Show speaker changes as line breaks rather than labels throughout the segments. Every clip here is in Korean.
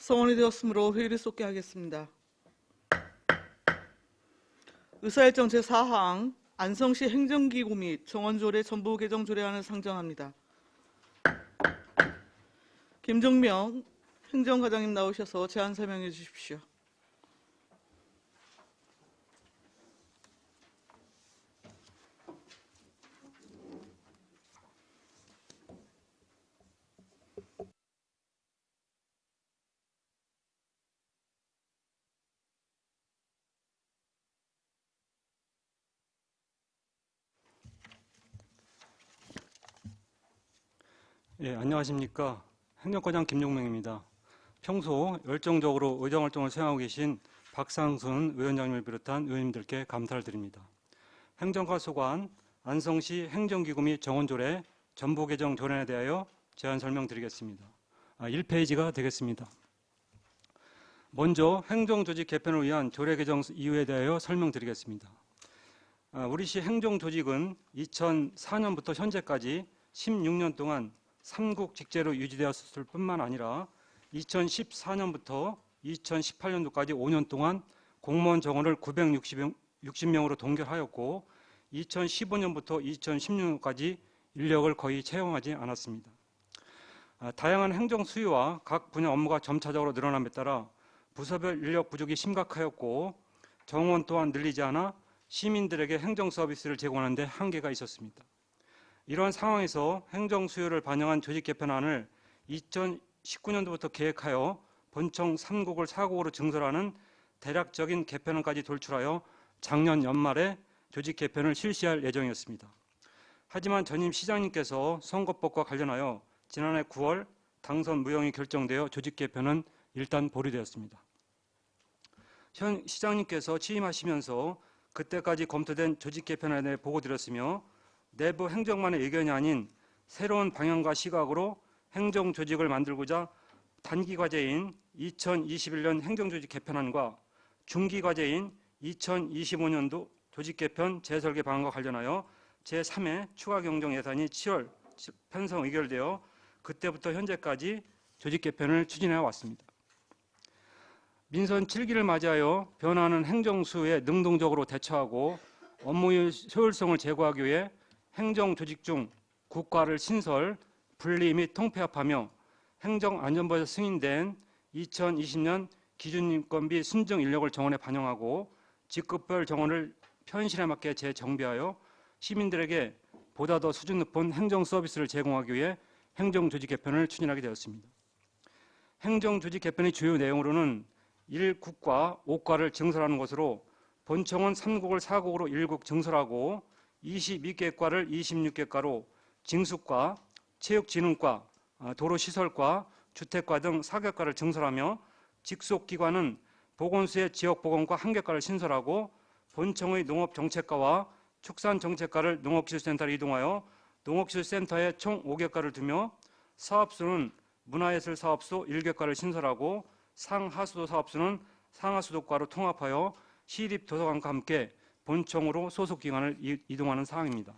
성원이 되었으므로 회의를 쏟게 하겠습니다. 의사일정 제4항 안성시 행정기구 및 정원조례 전부 개정 조례안을 상정합니다. 김정명 행정과장님 나오셔서 제안 설명해 주십시오.
예, 안녕하십니까. 행정과장 김용명입니다. 평소 열정적으로 의정활동을 수행하고 계신 박상순 위원장님을 비롯한 의원님들께 감사를 드립니다. 행정과 소관 안성시 행정기구 및 정원조례 전부 개정 조례에 대하여 제안 설명드리겠습니다. 1페이지가 되겠습니다. 먼저 행정조직 개편을 위한 조례 개정 이유에 대하여 설명드리겠습니다. 우리시 행정조직은 2004년부터 현재까지 16년 동안 삼국직제로 유지되었을 뿐만 아니라 2014년부터 2018년도까지 5년 동안 공무원 정원을 960명으로 동결하였고 2015년부터 2016년까지 인력을 거의 채용하지 않았습니다. 다양한 행정 수요와 각 분야 업무가 점차적으로 늘어남에 따라 부서별 인력 부족이 심각하였고 정원 또한 늘리지 않아 시민들에게 행정 서비스를 제공하는 데 한계가 있었습니다. 이러한 상황에서 행정 수요를 반영한 조직 개편안을 2019년도부터 계획하여 본청 3국을 4국으로 증설하는 대략적인 개편안까지 도출하여 작년 연말에 조직 개편을 실시할 예정이었습니다. 하지만 전임 시장님께서 선거법과 관련하여 지난해 9월 당선 무용이 결정되어 조직 개편은 일단 보류되었습니다. 현 시장님께서 취임하시면서 그때까지 검토된 조직 개편안에 대해 보고드렸으며 내부 행정만의 의견이 아닌 새로운 방향과 시각으로 행정조직을 만들고자 단기과제인 2021년 행정조직 개편안과 중기과제인 2025년도 조직개편 재설계 방안과 관련하여 제3회 추가경정 예산이 7월 편성 의결되어 그때부터 현재까지 조직개편을 추진해 왔습니다. 민선 7기를 맞이하여 변화하는 행정수에 능동적으로 대처하고 업무의 효율성을 제고하기 위해 행정조직 중 국가를 신설, 분리 및 통폐합하며 행정안전부에서 승인된 2020년 기준인건비 순정 인력을 정원에 반영하고 직급별 정원을 현실에 맞게 재정비하여 시민들에게 보다 더 수준 높은 행정 서비스를 제공하기 위해 행정조직 개편을 추진하게 되었습니다. 행정조직 개편의 주요 내용으로는 1국과 5과를 증설하는 것으로 본청은 3국을 4국으로 1국 증설하고 22개과를 26개과로 징수과, 체육진흥과, 도로시설과, 주택과 등 4개과를 증설하며 직속기관은 보건소의 지역보건과 1개과를 신설하고 본청의 농업정책과와 축산정책과를 농업기술센터로 이동하여 농업기술센터에 총 5개과를 두며 사업소는 문화예술 사업소 1개과를 신설하고 상하수도 사업소는 상하수도과로 통합하여 시립도서관과 함께 본청으로 소속기관을 이동하는 사항입니다.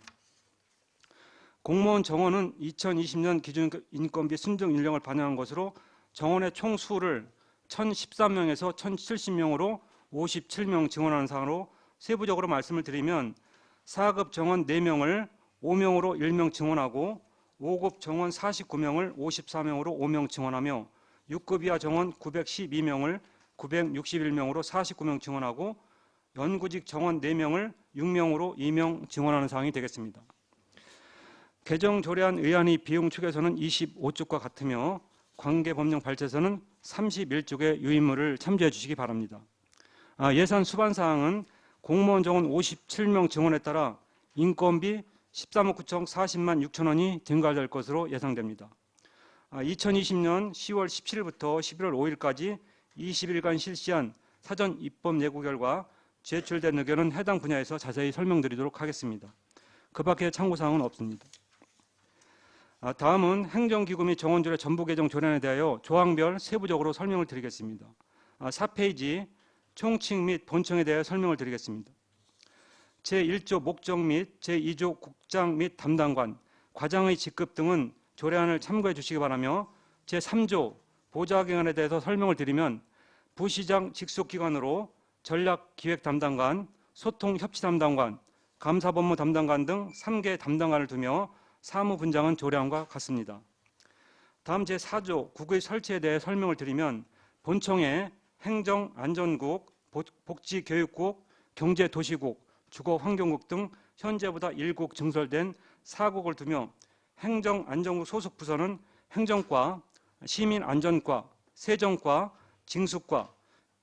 공무원 정원은 2020년 기준 인건비 순정 인력을 반영한 것으로 정원의 총 수를 1013명에서 1070명으로 57명 증원하는 사항으로 세부적으로 말씀을 드리면 4급 정원 4명을 5명으로 1명 증원하고 5급 정원 49명을 54명으로 5명 증원하며 6급 이하 정원 912명을 961명으로 49명 증원하고 연구직 정원 4명을 6명으로 2명 증원하는 사항이 되겠습니다. 개정 조례안 의안의 비용 축에서는 25쪽과 같으며 관계법령 발제에서는 31쪽의 유인물을 참조해 주시기 바랍니다. 예산 수반 사항은 공무원 정원 57명 증원에 따라 인건비 13억 9천 40만 6천 원이 증가될 것으로 예상됩니다. 2020년 10월 17일부터 11월 5일까지 20일간 실시한 사전 입법 예고 결과 제출된 의견은 해당 분야에서 자세히 설명드리도록 하겠습니다. 그 밖에 참고사항은 없습니다. 다음은 행정기구 및 정원조례 전부 개정 조례안에 대하여 조항별 세부적으로 설명을 드리겠습니다. 4페이지 총칙 및 본청에 대하여 설명을 드리겠습니다. 제1조 목적 및 제2조 국장 및 담당관, 과장의 직급 등은 조례안을 참고해 주시기 바라며 제3조 보좌기관에 대해서 설명을 드리면 부시장 직속기관으로 전략기획 담당관, 소통협치 담당관, 감사법무 담당관 등 3개 담당관을 두며 사무분장은 조례안과 같습니다. 다음 제4조 국의 설치에 대해 설명을 드리면 본청에 행정안전국, 복지교육국, 경제도시국, 주거환경국 등 현재보다 1국 증설된 4국을 두며 행정안전국 소속 부서는 행정과, 시민안전과, 세정과, 징수과,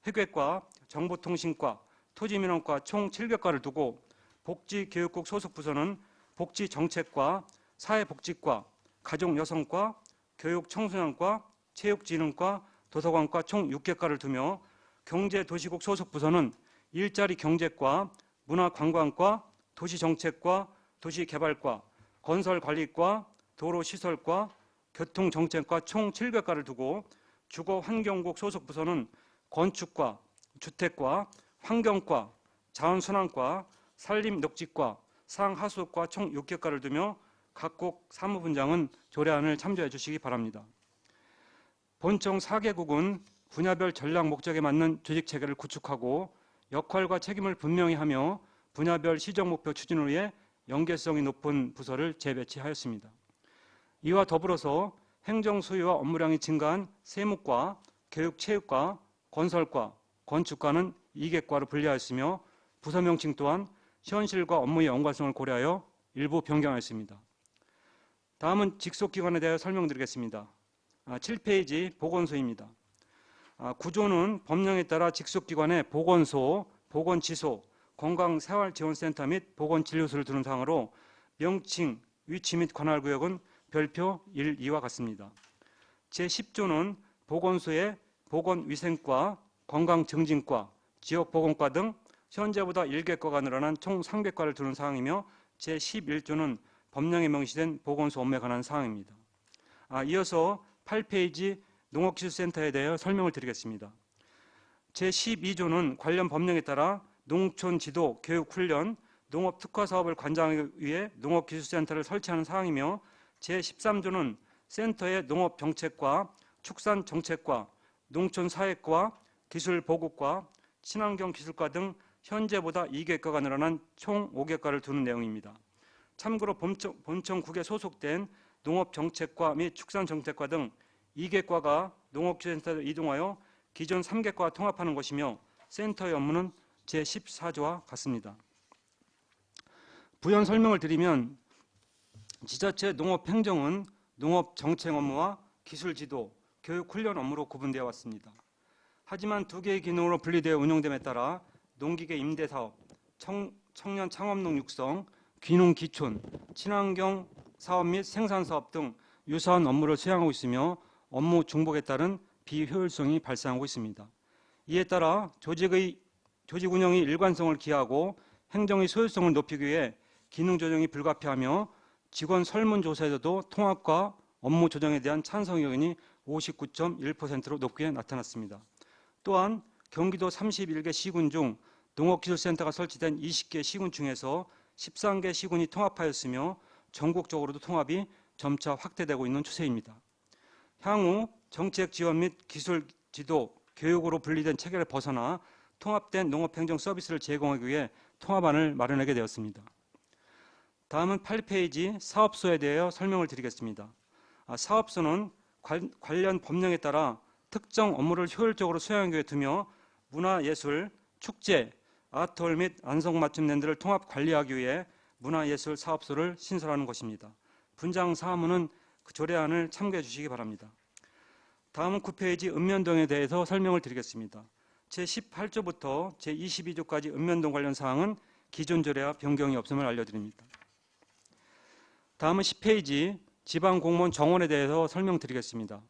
회계과, 정보통신과, 토지민원과 총 7개과를 두고 복지교육국 소속 부서는 복지정책과, 사회복지과, 가족여성과, 교육청소년과, 체육진흥과, 도서관과 총 6개과를 두며 경제도시국 소속 부서는 일자리 경제과, 문화관광과, 도시정책과, 도시개발과, 건설관리과, 도로시설과, 교통정책과 총 7개과를 두고 주거환경국 소속 부서는 건축과, 주택과, 환경과, 자원순환과, 산림녹지과, 상하수과 총 6개과를 두며 각국 사무분장은 조례안을 참조해 주시기 바랍니다. 본청 4개국은 분야별 전략 목적에 맞는 조직체계를 구축하고 역할과 책임을 분명히 하며 분야별 시정목표 추진을 위해 연계성이 높은 부서를 재배치하였습니다. 이와 더불어서 행정소유와 업무량이 증가한 세무과, 교육체육과, 건설과, 건축과는 2개과로 분리하였으며 부서 명칭 또한 현실과 업무의 연관성을 고려하여 일부 변경하였습니다. 다음은 직속기관에 대해 설명드리겠습니다. 7페이지 보건소입니다. 구조는 법령에 따라 직속기관에 보건소, 보건지소, 건강생활지원센터 및 보건진료소를 두는 사항으로 명칭, 위치 및 관할구역은 별표 1, 2와 같습니다. 제10조는 보건소에 보건위생과, 건강증진과, 지역보건과 등 현재보다 1개과가 늘어난 총 3개과를 두는 사항이며 제11조는 법령에 명시된 보건소 업무에 관한 사항입니다. 이어서 8페이지 농업기술센터에 대해 설명을 드리겠습니다. 제12조는 관련 법령에 따라 농촌지도 교육훈련, 농업특화사업을 관장하기 위해 농업기술센터를 설치하는 사항이며 제13조는 센터의 농업정책과 축산정책과 농촌사회과 기술보급과 친환경기술과 등 현재보다 2개과가 늘어난 총 5개과를 두는 내용입니다. 참고로 본청국에 소속된 농업정책과 및 축산정책과 등 2개과가 농업기술센터로 이동하여 기존 3개과와 통합하는 것이며 센터의 업무는 제14조와 같습니다. 부연 설명을 드리면 지자체 농업행정은 농업정책 업무와 기술지도, 교육훈련 업무로 구분되어 왔습니다. 하지만 두 개의 기능으로 분리되어 운영됨에 따라 농기계 임대사업, 청년 창업농 육성, 귀농귀촌, 친환경 사업 및 생산사업 등 유사한 업무를 수행하고 있으며 업무 중복에 따른 비효율성이 발생하고 있습니다. 이에 따라 조직 운영의 일관성을 기하고 행정의 소율성을 높이기 위해 기능 조정이 불가피하며 직원 설문조사에서도 통합과 업무 조정에 대한 찬성 의견이 59.1%로 높게 나타났습니다. 또한 경기도 31개 시군 중 농업기술센터가 설치된 20개 시군 중에서 13개 시군이 통합하였으며 전국적으로도 통합이 점차 확대되고 있는 추세입니다. 향후 정책 지원 및 기술 지도, 교육으로 분리된 체계를 벗어나 통합된 농업행정 서비스를 제공하기 위해 통합안을 마련하게 되었습니다. 다음은 8페이지 사업소에 대해 설명을 드리겠습니다. 사업소는 관련 법령에 따라 특정 업무를 효율적으로 수행하기 위해 두며 문화예술, 축제, 아트홀 및 안성맞춤랜드를 통합 관리하기 위해 문화예술 사업소를 신설하는 것입니다. 분장 사무는 그 조례안을 참고해 주시기 바랍니다. 다음은 9페이지 읍면동에 대해서 설명을 드리겠습니다. 제18조부터 제22조까지 읍면동 관련 사항은 기존 조례와 변경이 없음을 알려드립니다. 다음은 10페이지 지방공무원 정원에 대해서 설명드리겠습니다.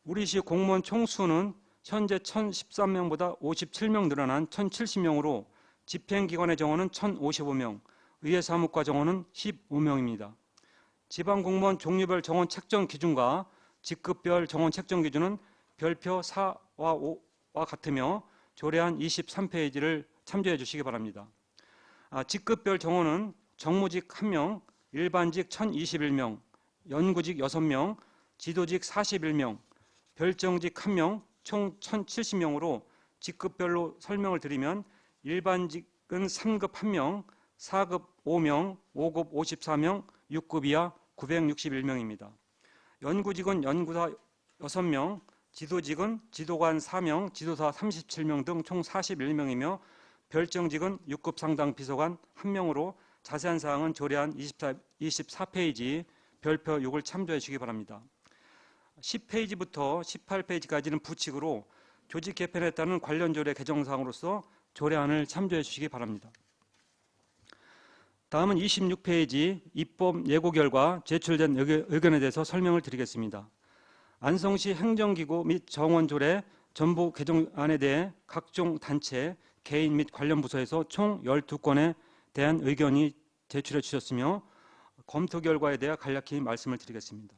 우리시 공무원 총수는 현재 1013명보다 57명 늘어난 1070명으로 집행기관의 정원은 1055명, 의회사무과 정원은 15명입니다. 지방공무원 종류별 정원 책정 기준과 직급별 정원 책정 기준은 별표 4와 5와 같으며 조례안 23페이지를 참조해 주시기 바랍니다. 직급별 정원은 정무직 1명, 일반직 1021명, 연구직 6명, 지도직 41명, 별정직 1명, 총 1,070명으로 직급별로 설명을 드리면 일반직은 3급 1명, 4급 5명, 5급 54명, 6급 이하 961명입니다. 연구직은 연구사 6명, 지도직은 지도관 4명, 지도사 37명 등 총 41명이며 별정직은 6급 상당 비서관 1명으로 자세한 사항은 조례안 24페이지 별표 6을 참조해 주시기 바랍니다. 10페이지부터 18페이지까지는 부칙으로 조직 개편에 따른 관련 조례 개정 사항으로서 조례안을 참조해 주시기 바랍니다. 다음은 26페이지 입법 예고 결과 제출된 의견에 대해서 설명을 드리겠습니다. 안성시 행정기구 및 정원조례 전부 개정안에 대해 각종 단체, 개인 및 관련 부서에서 총 12건에 대한 의견이 제출해 주셨으며 검토 결과에 대해 간략히 말씀을 드리겠습니다.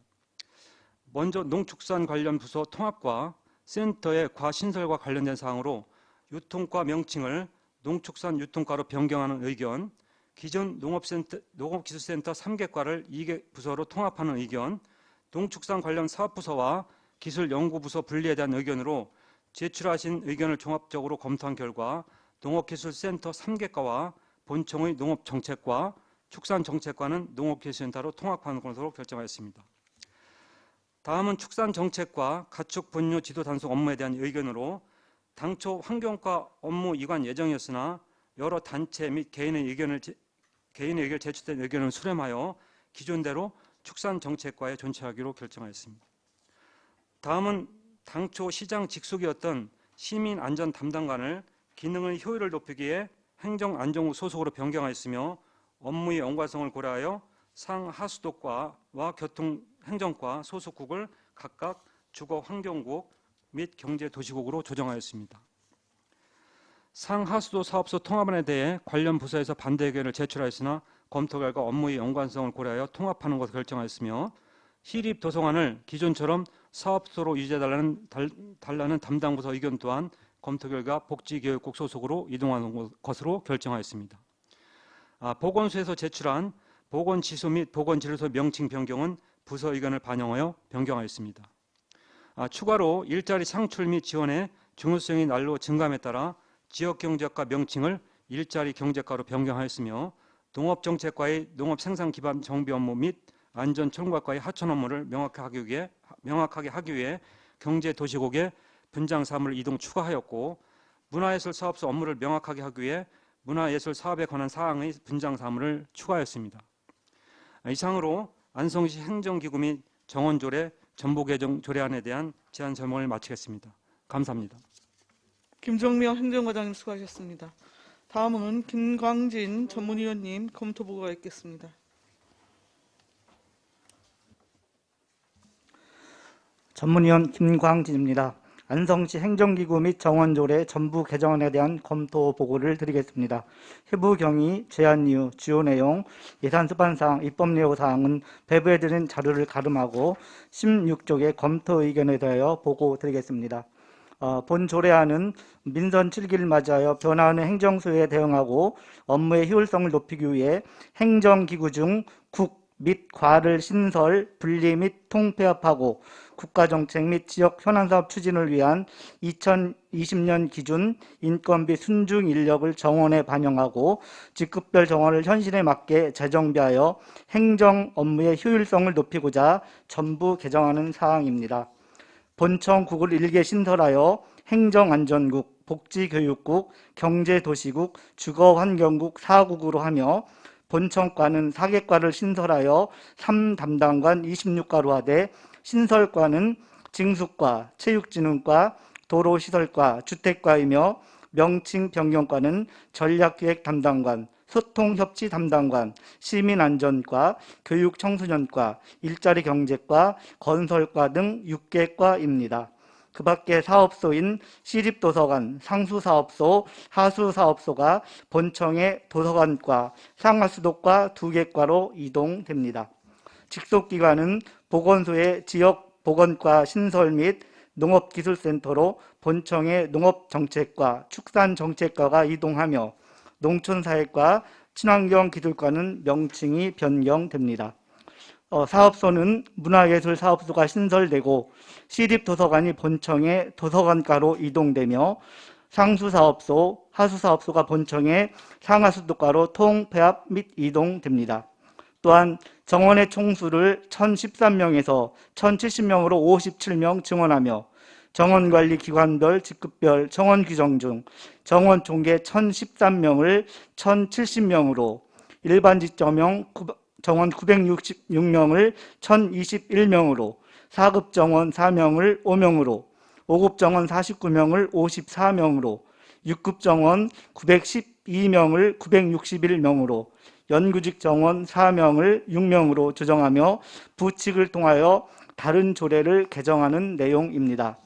먼저 농축산 관련 부서 통합과 센터의 과신설과 관련된 사항으로 유통과 명칭을 농축산 유통과로 변경하는 의견, 기존 농업기술센터 3개과를 2개 부서로 통합하는 의견, 농축산 관련 사업부서와 기술연구부서 분리에 대한 의견으로 제출하신 의견을 종합적으로 검토한 결과 농업기술센터 3개과와 본청의 농업정책과 축산정책과는 농업기술센터로 통합하는 것으로 결정하였습니다. 다음은 축산정책과 가축 분뇨 지도 단속 업무에 대한 의견으로 당초 환경과 업무 이관 예정이었으나 여러 단체 및 개인의 의견을 제출된 의견을 수렴하여 기존대로 축산정책과에 존치하기로 결정하였습니다. 다음은 당초 시장 직속이었던 시민안전 담당관을 기능의 효율을 높이기에 행정안전국 소속으로 변경하였으며 업무의 연관성을 고려하여 상하수도과와 교통행정과 소속국을 각각 주거환경국 및 경제도시국으로 조정하였습니다. 상하수도 사업소 통합안에 대해 관련 부서에서 반대 의견을 제출하였으나 검토 결과 업무의 연관성을 고려하여 통합하는 것을 결정하였으며 시립도서관을 기존처럼 사업소로 유지해달라는 담당 부서 의견 또한 검토 결과 복지교육국 소속으로 이동하는 것으로 결정하였습니다. 보건소에서 제출한 보건지수 및 보건진료소 명칭 변경은 부서 의견을 반영하여 변경하였습니다. 추가로 일자리 창출 및 지원의 중요성이 날로 증감에 따라 지역경제과 명칭을 일자리 경제과로 변경하였으며 농업정책과의 농업생산기반 정비 업무 및 안전총괄과의 하천 업무를 명확하게 하기 위해 경제도시국의 분장 사무를 이동 추가하였고 문화예술 사업소 업무를 명확하게 하기 위해 문화예술 사업에 관한 사항의 분장 사무를 추가하였습니다. 이상으로 안성시 행정기구 및 정원조례 전부개정 조례안에 대한 제안 설명을 마치겠습니다. 감사합니다.
김정명 행정과장님 수고하셨습니다. 다음은 김광진 전문위원님 검토 보고가 있겠습니다.
전문위원 김광진입니다. 안성시 행정기구 및 정원조례 전부 개정안에 대한 검토 보고를 드리겠습니다. 해부 경위, 제안 이유, 주요 내용, 예산 수반사항, 입법 예고 사항은 배부해드린 자료를 가름하고 16쪽의 검토 의견에 대하여 보고 드리겠습니다. 본 조례안은 민선 7기를 맞이하여 변화하는 행정수요에 대응하고 업무의 효율성을 높이기 위해 행정기구 중 국 및 과를 신설, 분리 및 통폐합하고 국가정책 및 지역 현안사업 추진을 위한 2020년 기준 인건비 순증 인력을 정원에 반영하고 직급별 정원을 현실에 맞게 재정비하여 행정 업무의 효율성을 높이고자 전부 개정하는 사항입니다. 본청국을 1개 신설하여 행정안전국, 복지교육국, 경제도시국, 주거환경국 4국으로 하며 본청과는 4개과를 신설하여 3담당관 26과로 하되 신설과는 징수과, 체육진흥과, 도로시설과, 주택과이며 명칭 변경과는 전략기획 담당관, 소통협치 담당관, 시민안전과, 교육청소년과, 일자리경제과, 건설과 등 6개과입니다. 그 밖에 사업소인 시립도서관, 상수사업소, 하수사업소가 본청의 도서관과, 상하수도과 2개과로 이동됩니다. 직속기관은 보건소의 지역보건과 신설 및 농업기술센터로 본청의 농업정책과, 축산정책과가 이동하며 농촌사회과, 친환경기술과는 명칭이 변경됩니다. 사업소는 문화예술사업소가 신설되고 시립도서관이 본청의 도서관과로 이동되며 상수사업소, 하수사업소가 본청의 상하수도과로 통폐합 및 이동됩니다. 또한 정원의 총수를 1013명에서 1070명으로 57명 증원하며 정원관리기관별 직급별 정원 규정 중 정원 총계 1013명을 1070명으로 일반 직정형 정원 966명을 1021명으로 4급 정원 4명을 5명으로 5급 정원 49명을 54명으로 6급 정원 912명을 961명으로 연구직 정원 4명을 6명으로 조정하며 부칙을 통하여 다른 조례를 개정하는 내용입니다.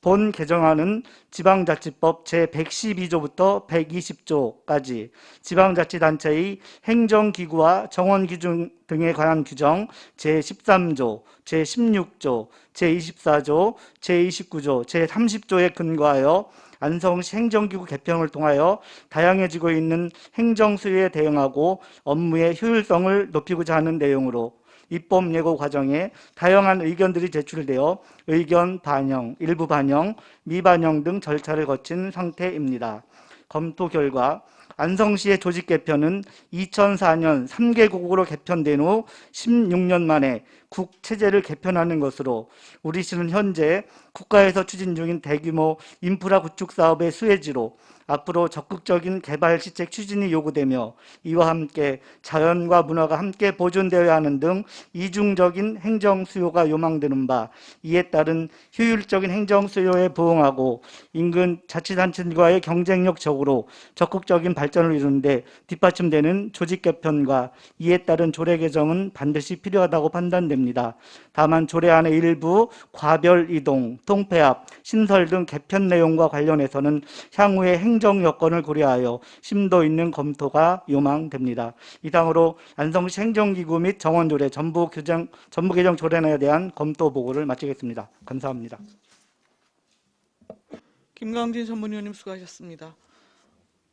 본 개정안은 지방자치법 제112조부터 120조까지 지방자치단체의 행정기구와 정원기준 등에 관한 규정 제13조, 제16조, 제24조, 제29조, 제30조에 근거하여 안성시 행정기구 개편을 통하여 다양해지고 있는 행정 수요에 대응하고 업무의 효율성을 높이고자 하는 내용으로 입법 예고 과정에 다양한 의견들이 제출되어 의견 반영, 일부 반영, 미반영 등 절차를 거친 상태입니다. 검토 결과 안성시의 조직 개편은 2004년 3개국으로 개편된 후 16년 만에 국체제를 개편하는 것으로 우리 시는 현재 국가에서 추진 중인 대규모 인프라 구축 사업의 수혜지로 앞으로 적극적인 개발 시책 추진이 요구되며 이와 함께 자연과 문화가 함께 보존되어야 하는 등 이중적인 행정 수요가 요망되는 바 이에 따른 효율적인 행정 수요에 부응하고 인근 자치단체들과의 경쟁력적으로 적극적인 발전을 이루는 데 뒷받침되는 조직 개편과 이에 따른 조례 개정은 반드시 필요하다고 판단됩니다. 다만 조례안의 일부 과별 이동, 통폐합, 신설 등 개편 내용과 관련해서는 향후의 행정 여건을 고려하여 심도 있는 검토가 요망됩니다. 이상으로 안성시 행정기구 및 정원조례 전부 개정 조례안에 대한 검토 보고를 마치겠습니다. 감사합니다.
김광진 전문위원님 수고하셨습니다.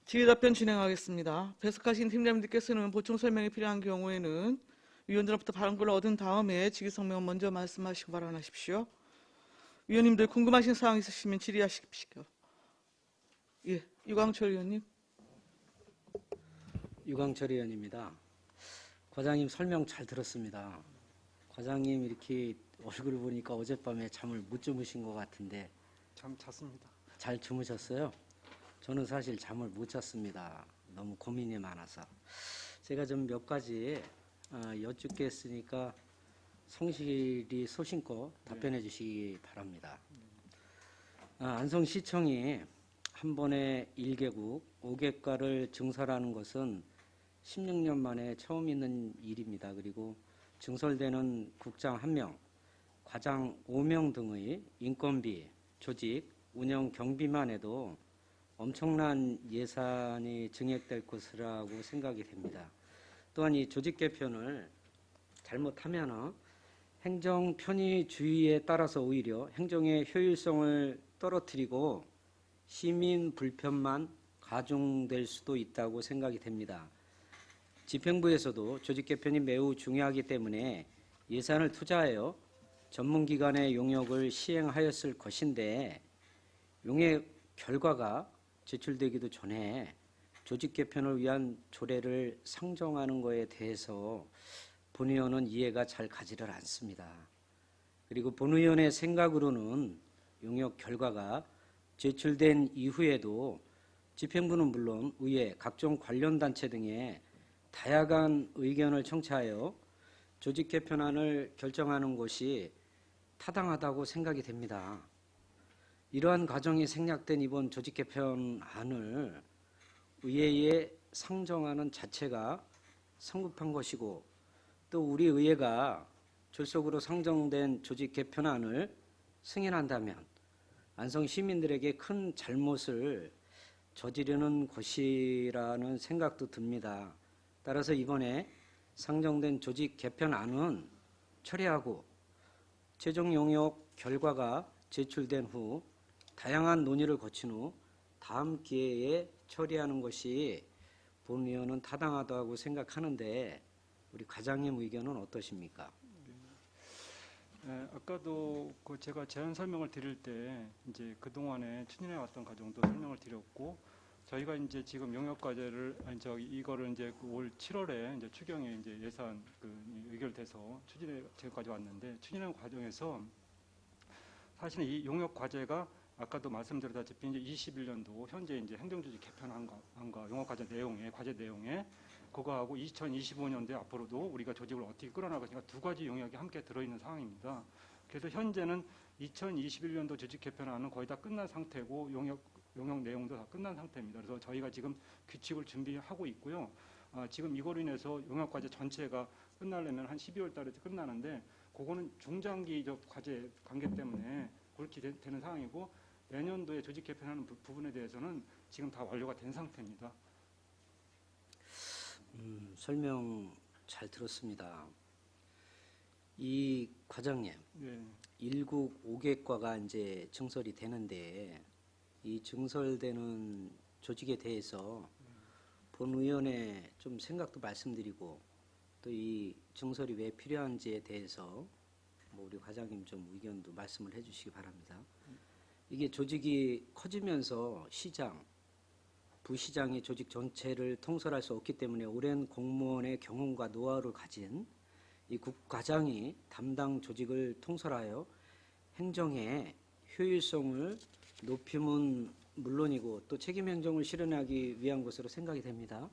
질의답변 진행하겠습니다. 배석하신 팀장님들께서는 보충 설명이 필요한 경우에는 위원들로부터 발언권을 얻은 다음에 질의성명을 먼저 말씀하시고 발언하십시오. 위원님들 궁금하신 사항 있으시면 질의하십시오. 예, 유광철 의원님.
유광철 의원입니다. 과장님 설명 잘 들었습니다. 과장님 이렇게 얼굴을 보니까 어젯밤에 잠을 못 주무신 것 같은데
참 잤습니다.
잘 주무셨어요? 저는 사실 잠을 못 잤습니다. 너무 고민이 많아서. 제가 좀 몇 가지 여쭙겠으니까 성실히 소신껏 답변해 주시기 바랍니다. 안성시청이 한 번에 1개국 5개과를 증설하는 것은 16년 만에 처음 있는 일입니다. 그리고 증설되는 국장 1명, 과장 5명 등의 인건비, 조직, 운영 경비만 해도 엄청난 예산이 증액될 것이라고 생각이 됩니다. 또한 이 조직 개편을 잘못하면 행정 편의주의에 따라서 오히려 행정의 효율성을 떨어뜨리고 시민 불편만 가중될 수도 있다고 생각이 됩니다. 집행부에서도 조직 개편이 매우 중요하기 때문에 예산을 투자하여 전문기관의 용역을 시행하였을 것인데 용역 결과가 제출되기도 전에 조직 개편을 위한 조례를 상정하는 것에 대해서 본 의원은 이해가 잘 가지를 않습니다. 그리고 본 의원의 생각으로는 용역 결과가 제출된 이후에도 집행부는 물론 의회, 각종 관련 단체 등의 다양한 의견을 청취하여 조직 개편안을 결정하는 것이 타당하다고 생각이 됩니다. 이러한 과정이 생략된 이번 조직 개편안을 의회에 상정하는 자체가 성급한 것이고 또 우리 의회가 졸속으로 상정된 조직 개편안을 승인한다면 안성 시민들에게 큰 잘못을 저지르는 것이라는 생각도 듭니다. 따라서 이번에 상정된 조직 개편안은 처리하고 최종 용역 결과가 제출된 후 다양한 논의를 거친 후 다음 기회에 처리하는 것이 본 의원은 타당하다고 생각하는데 우리 과장님 의견은 어떠십니까?
아까도 그 제가 제안 설명을 드릴 때 이제 그 동안에 추진해 왔던 과정도 설명을 드렸고, 저희가 이제 지금 용역 과제를 이거를 이제 올 7월에 이제 추경에 이제 예산 의결돼서 추진해 제가 가져왔는데, 추진하는 과정에서 사실은 이 용역 과제가 아까도 말씀드렸다시피 이제 21년도 현재 이제 행정조직 개편안과 용역 과제 내용에 그거하고 2025년도에 앞으로도 우리가 조직을 어떻게 끌어나가니까 두 가지 용역이 함께 들어있는 상황입니다. 그래서 현재는 2021년도 조직 개편안은 거의 다 끝난 상태고 용역 내용도 다 끝난 상태입니다. 그래서 저희가 지금 규칙을 준비하고 있고요. 지금 이거로 인해서 용역 과제 전체가 끝나려면 한 12월 달에 끝나는데, 그거는 중장기적 과제 관계 때문에 그렇게 되는 상황이고, 내년도에 조직 개편하는 부분에 대해서는 지금 다 완료가 된 상태입니다.
설명 잘 들었습니다. 이 과장님,
네.
1국 5개과가 이제 증설이 되는데, 이 증설되는 조직에 대해서 본 의원의 좀 생각도 말씀드리고, 또 이 증설이 왜 필요한지에 대해서 뭐 우리 과장님 좀 의견도 말씀을 해주시기 바랍니다. 이게 조직이 커지면서 시장, 부시장이 조직 전체를 통솔할 수 없기 때문에 오랜 공무원의 경험과 노하우를 가진 이 국과장이 담당 조직을 통솔하여 행정의 효율성을 높임은 물론이고 또 책임 행정을 실현하기 위한 것으로 생각이 됩니다.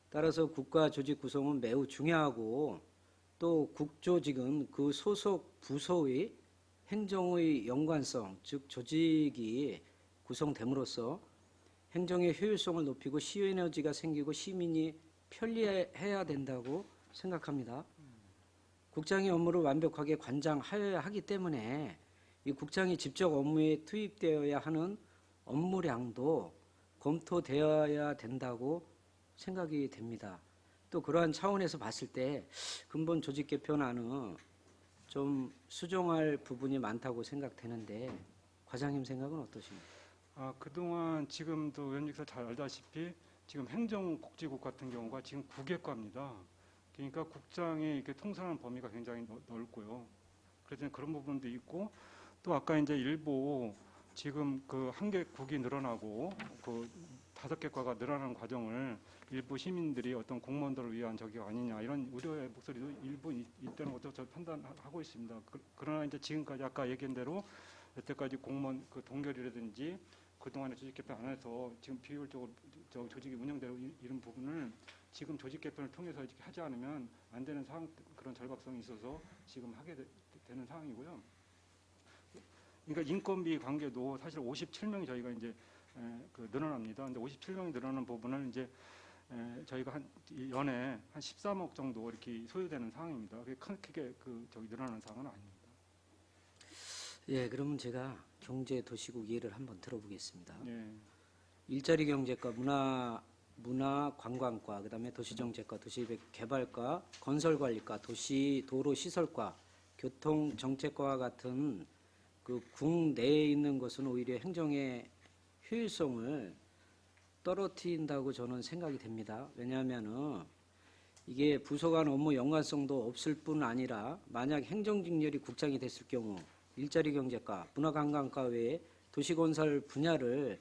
따라서 국가 조직 구성은 매우 중요하고, 또 국조직은 그 소속 부서의 행정의 연관성, 즉 조직이 구성됨으로써 행정의 효율성을 높이고 시에너지가 생기고 시민이 편리해야 된다고 생각합니다. 국장의 업무를 완벽하게 관장하여야 하기 때문에 이 국장이 직접 업무에 투입되어야 하는 업무량도 검토되어야 된다고 생각이 됩니다. 또 그러한 차원에서 봤을 때 근본 조직 개편안은 좀 수정할 부분이 많다고 생각되는데, 과장님 생각은 어떠십니까?
그동안 지금도 의원님께서 잘 알다시피 지금 행정복지국 같은 경우가 지금 9개과입니다. 그러니까 국장이 이렇게 통솔하는 범위가 굉장히 넓고요. 그래서 그런 부분도 있고, 또 아까 이제 일부 지금 그 한 개 국이 늘어나고 그 5개 과가 늘어나는 과정을 일부 시민들이 어떤 공무원들을 위한 저기가 아니냐, 이런 우려의 목소리도 일부 있다는 것도 저 판단하고 있습니다. 그러나 이제 지금까지 아까 얘기한 대로 여태까지 공무원 그 동결이라든지 그동안의 조직 개편 안 해서 지금 비효율적으로 조직이 운영되고 이런 부분을 지금 조직 개편을 통해서 이렇게 하지 않으면 안 되는 상황, 그런 절박성이 있어서 지금 하게 되는 상황이고요. 그러니까 인건비 관계도 사실 57명이 저희가 이제 늘어납니다. 근데 57명이 늘어나는 부분을 이제 저희가 한 연에 한 13억 정도 이렇게 소요되는 상황입니다. 그게 크게 늘어나는 상황은 아닙니다.
예, 그러면 제가 경제도시국 예를 한번 들어보겠습니다.
예.
일자리 경제과, 문화관광과, 그다음에 도시정책과, 도시개발과, 건설관리과, 도로시설과, 교통정책과와 같은 그 국내에 있는 것은 오히려 행정의 효율성을 떨어뜨린다고 저는 생각이 됩니다. 왜냐하면은 이게 부서 간 업무 연관성도 없을 뿐 아니라, 만약 행정직렬이 국장이 됐을 경우 일자리 경제과, 문화관광과 외에 도시건설 분야를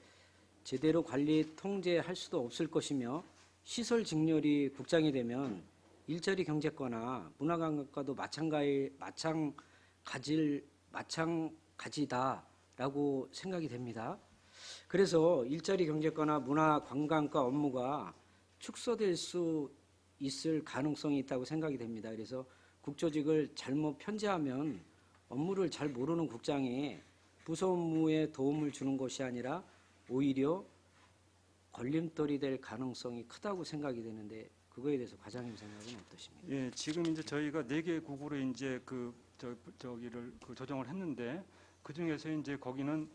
제대로 관리 통제할 수도 없을 것이며, 시설 직렬이 국장이 되면 일자리 경제과나 문화관광과도 마찬가지다라고 생각이 됩니다. 그래서 일자리 경제과나 문화관광과 업무가 축소될 수 있을 가능성이 있다고 생각이 됩니다. 그래서 국조직을 잘못 편제하면 업무를 잘 모르는 국장이 부서 업무에 도움을 주는 것이 아니라 오히려 걸림돌이 될 가능성이 크다고 생각이 되는데, 그거에 대해서 과장님 생각은 어떠십니까?
예, 지금 이제 저희가 4개 국으로 이제 저기를 조정을 했는데, 그 중에서 이제 거기는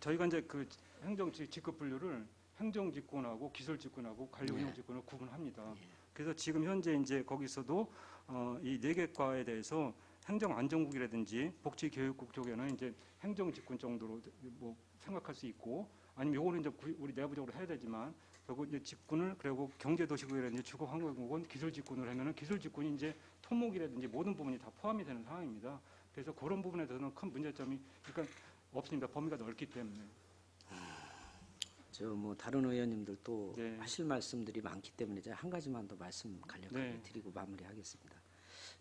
저희가 이제 행정 직급 분류를 행정직군하고 기술직군하고 관리운영직군을 구분합니다. 그래서 지금 현재 이제 거기서도 이 4개 과에 대해서 행정안전국이라든지 복지교육국 쪽에는 이제 행정직군 정도로 뭐 생각할 수 있고, 아니면 요거는 이제 우리 내부적으로 해야 되지만, 그리고 이제 직군을, 그리고 경제도시국이라든지 주거환경국은 기술직군을 하면은 기술직군이 이제 토목이라든지 모든 부분이 다 포함이 되는 상황입니다. 그래서 그런 부분에 대해서는 큰 문제점이 그러니까 없습니다. 범위가 넓기 때문에.
저 뭐 다른 의원님들 또
네.
하실 말씀들이 많기 때문에 제가 한 가지만 더 말씀 간략하게
네.
드리고 마무리하겠습니다.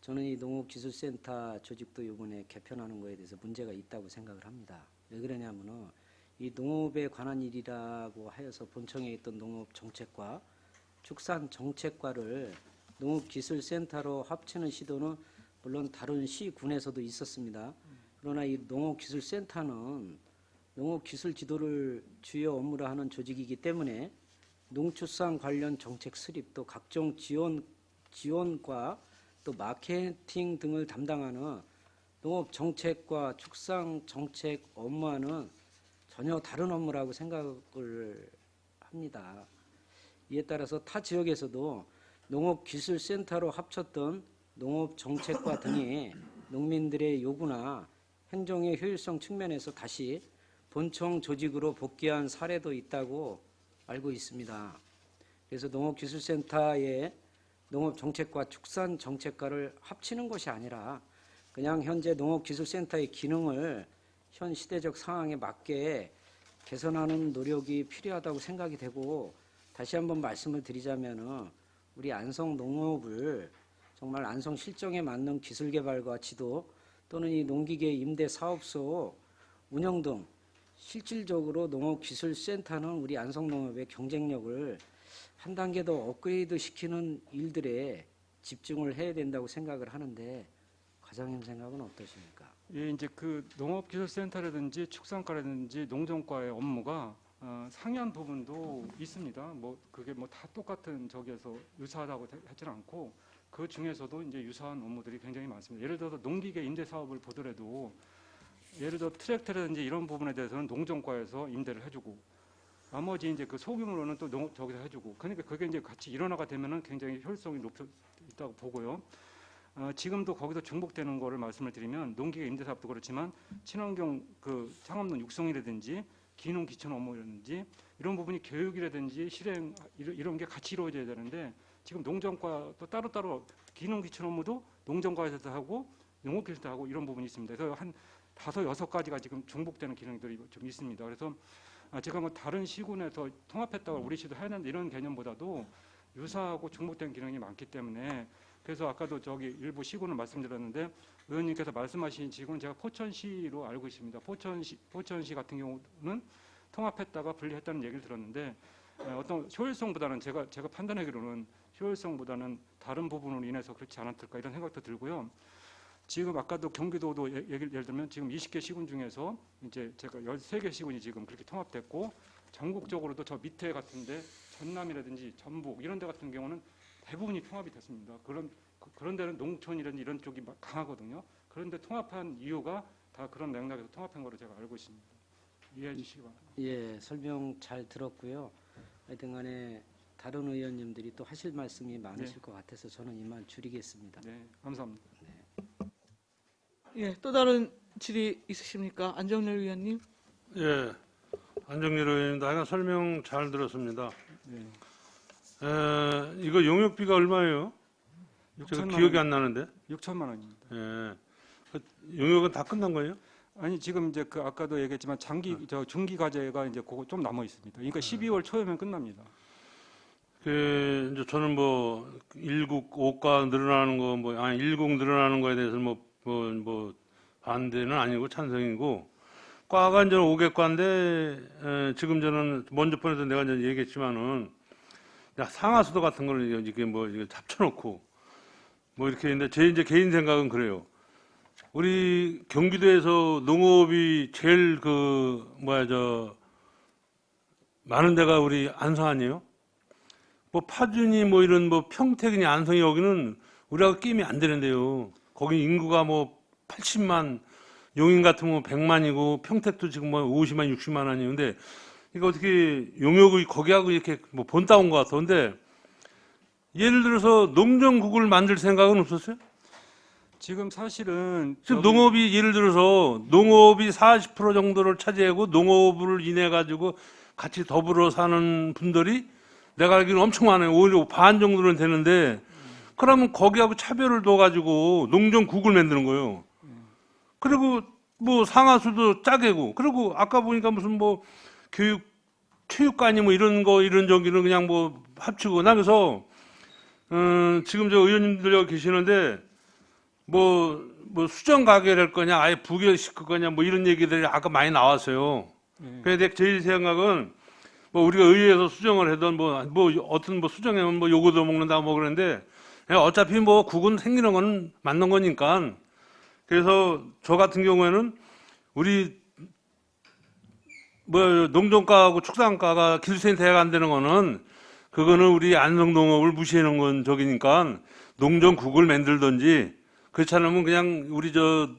저는 이 농업기술센터 조직도 이번에 개편하는 거에 대해서 문제가 있다고 생각을 합니다. 왜 그러냐면은 이 농업에 관한 일이라고 하여서 본청에 있던 농업정책과 축산정책과를 농업기술센터로 합치는 시도는 물론 다른 시군에서도 있었습니다. 그러나 이 농업기술센터는 농업기술 지도를 주요 업무로 하는 조직이기 때문에 농축산 관련 정책 수립 또 각종 지원과 또 마케팅 등을 담당하는 농업정책과 축산정책 업무와는 전혀 다른 업무라고 생각을 합니다. 이에 따라서 타 지역에서도 농업기술센터로 합쳤던 농업정책과 등이 농민들의 요구나 행정의 효율성 측면에서 다시 본청 조직으로 복귀한 사례도 있다고 알고 있습니다. 그래서 농업기술센터의 농업정책과 축산정책과를 합치는 것이 아니라 그냥 현재 농업기술센터의 기능을 현 시대적 상황에 맞게 개선하는 노력이 필요하다고 생각이 되고 다시 한번 말씀을 드리자면은 우리 안성 농업을 정말 안성 실정에 맞는 기술 개발과 지도 또는 이 농기계 임대 사업소 운영 등 실질적으로 농업기술센터는 우리 안성 농업의 경쟁력을 한 단계 더 업그레이드 시키는 일들에 집중을 해야 된다고 생각을 하는데 과장님 생각은 어떠십니까?
예, 이제 그 농업기술센터라든지 축산과라든지 농정과의 업무가 상이한 부분도 있습니다. 뭐 그게 뭐 다 똑같은 저기에서 유사하다고 하지는 않고 그 중에서도 이제 유사한 업무들이 굉장히 많습니다. 예를 들어서 농기계 임대 사업을 보더라도 예를 들어 트랙터라든지 이런 부분에 대해서는 농정과에서 임대를 해주고 나머지 이제 그 소규모로는 또 저기서 해주고 그러니까 그게 이제 같이 일원화가 되면은 굉장히 효율성이 높여 있다고 보고요. 지금도 거기서 중복되는 거를 말씀을 드리면 농기계 임대 사업도 그렇지만 친환경 그 창업농 육성이라든지 기농 기촌 업무라든지 이런 부분이 교육이라든지 실행 이런 게 같이 이루어져야 되는데 지금 농정과 또 따로따로 기농 기촌 업무도 농정과에서도 하고 농업기술도 하고 이런 부분이 있습니다. 그래서 한 5, 6가지가 지금 중복되는 기능들이 좀 있습니다. 그래서 제가 뭐 다른 시군에서 통합했다고 우리 시도 해야 되는데 이런 개념보다도 유사하고 중복된 기능이 많기 때문에 그래서 아까도 저기 일부 시군을 말씀드렸는데 의원님께서 말씀하신 지구는 제가 포천시로 알고 있습니다. 포천시 같은 경우는 통합했다가 분리했다는 얘기를 들었는데 어떤 효율성보다는 제가 판단하기로는 효율성보다는 다른 부분으로 인해서 그렇지 않았을까 이런 생각도 들고요. 지금 아까도 경기도도 예를 들면 지금 20개 시군 중에서 이제 제가 13개 시군이 지금 그렇게 통합됐고 전국적으로도 저 밑에 같은데 전남이라든지 전북 이런 데 같은 경우는 대부분이 통합이 됐습니다. 그런 데는 농촌이라든지 이런 쪽이 강하거든요. 그런데 통합한 이유가 다 그런 맥락에서 통합한 거로 제가 알고 있습니다. 이해해 주시기 바랍니다.
예, 설명 잘 들었고요. 하여튼 간에 다른 의원님들이 또 하실 말씀이 많으실 것 같아서 저는 이만 줄이겠습니다.
네, 감사합니다.
예, 또 다른 질의 있으십니까? 안정열 위원님.
예, 안정일 의원님도 하여간 설명 잘 들었습니다.
네.
이거 용역비가 얼마예요? 제가
6천만
기억이
원.
안 나는데.
6천만 원입니다.
예, 그 용역은 다 끝난 거예요?
아니 지금 이제 그 아까도 얘기했지만 저 중기 과제가 이제 그거 좀 남아 있습니다. 그러니까 12월 초에면 끝납니다.
이제 저는 뭐 일국 5과 늘어나는 거 일국 늘어나는 거에 대해서 뭐 반대는 아니고 찬성이고 과가 이제 5개과인데 지금 저는 먼저 번에서 내가 이제 얘기했지만은 상하수도 같은 거를 이게 뭐 이게 합쳐놓고 뭐 이렇게 했는데 제 이제 개인 생각은 그래요. 우리 경기도에서 농업이 제일 많은 데가 우리 안성 아니에요? 뭐 파주니 뭐 이런 뭐 평택이니 안성이 여기는 우리하고 게임이 안 되는데요. 거기 인구가 뭐 80만, 용인 같은 거 100만이고 평택도 지금 뭐 50만, 60만 아니는데 이거 어떻게 용역이 거기하고 이렇게 뭐 본따온 것 같던데 예를 들어서 농정국을 만들 생각은 없었어요?
지금 사실은
지금 농업이 예를 들어서 농업이 40% 정도를 차지하고 농업을 인해 가지고 같이 더불어 사는 분들이 내가 알기로는 엄청 많아요. 오히려 반 정도는 되는데 그러면 거기하고 차별을 둬가지고 농정국을 만드는 거예요. 그리고 뭐 상하수도 짜게고, 그리고 아까 보니까 무슨 뭐 체육관이 뭐 이런 저기는 그냥 뭐 합치고, 나 그래서 지금 저 의원님들 여기 계시는데 뭐 수정 가결할 거냐, 아예 부결시킬 거냐, 뭐 이런 얘기들이 아까 많이 나왔어요. 그런데 제 생각은 뭐 우리가 의회에서 수정을 하던 뭐 어떤 뭐 수정하면 뭐 요거도 먹는다 뭐 그러는데, 어차피 뭐 국은 생기는 건 맞는 거니까. 그래서 저 같은 경우에는 우리 뭐 농정가하고 축산가가 기술센터에 간다는 거는, 그거는 우리 안성농업을 무시하는 건 저기니까 농정국을 만들든지, 그렇지 않으면 그냥 우리 저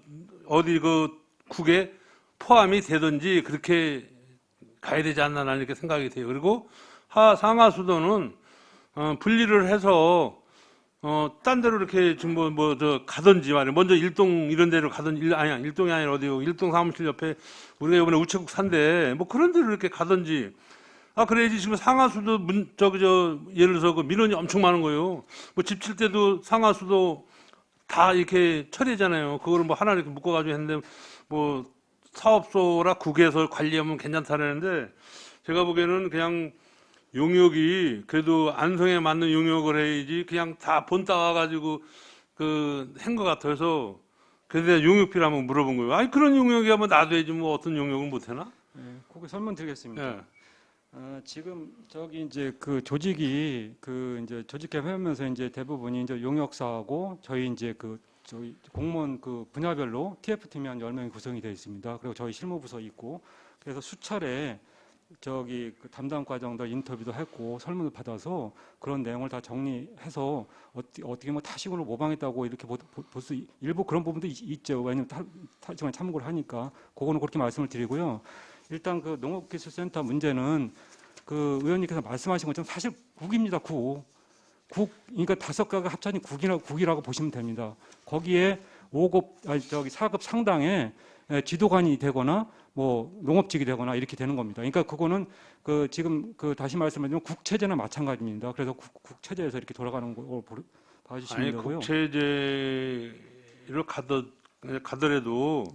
어디 그 국에 포함이 되든지 그렇게 가야 되지 않나, 나는 이렇게 생각이 돼요. 그리고 상하수도는 분리를 해서 딴 데로 이렇게 지금 저 가든지 말이에요. 먼저 일동 이런 데로 가든지, 아니야, 일동이 아니라 어디요? 일동 사무실 옆에 우리가 이번에 우체국 산대, 뭐 그런 데로 이렇게 가든지. 그래야지. 지금 상하수도 예를 들어서 그 민원이 엄청 많은 거예요. 뭐 집 칠 때도 상하수도 다 이렇게 처리잖아요. 그거를 뭐 하나 이렇게 묶어가지고 했는데, 뭐 사업소라 국에서 관리하면 괜찮다는데, 제가 보기에는 그냥 용역이 그래도 안성에 맞는 용역을 해야지 그냥 다 본 따와가지고 한 것 같아서, 그래서 용역비를 한번 물어본 거예요. 아니, 그런 용역이 한번 놔둬야지 뭐 어떤 용역을 못 해나?
그거 설명드리겠습니다.
예.
지금 저기 이제 그 조직이 이제 조직 개편하면서 이제 대부분이 이제 용역사하고 저희 이제 저희 공무원 분야별로 TF팀이 한 10명이 구성이 되어 있습니다. 그리고 저희 실무부서 있고, 그래서 수차례 저기 담당 과정들 인터뷰도 했고 설문을 받아서 그런 내용을 다 정리해서 어떻게 뭐 타식으로 모방했다고 이렇게 볼 수, 일부 그런 부분도 있죠. 왜냐면 타식만 참고를 하니까. 그거는 그렇게 말씀을 드리고요. 일단 농업기술센터 문제는 의원님께서 말씀하신 것처럼 사실 국입니다. 그러니까 5가가 합쳐진 국이라고 보시면 됩니다. 거기에 4급 상당의 지도관이 되거나 뭐 농업직이 되거나 이렇게 되는 겁니다. 그러니까 그거는 지금 다시 말씀드리면 국체제나 마찬가지입니다. 그래서 국체제에서 이렇게 돌아가는 걸 봐주시면 되고요.
국체제로 가더라도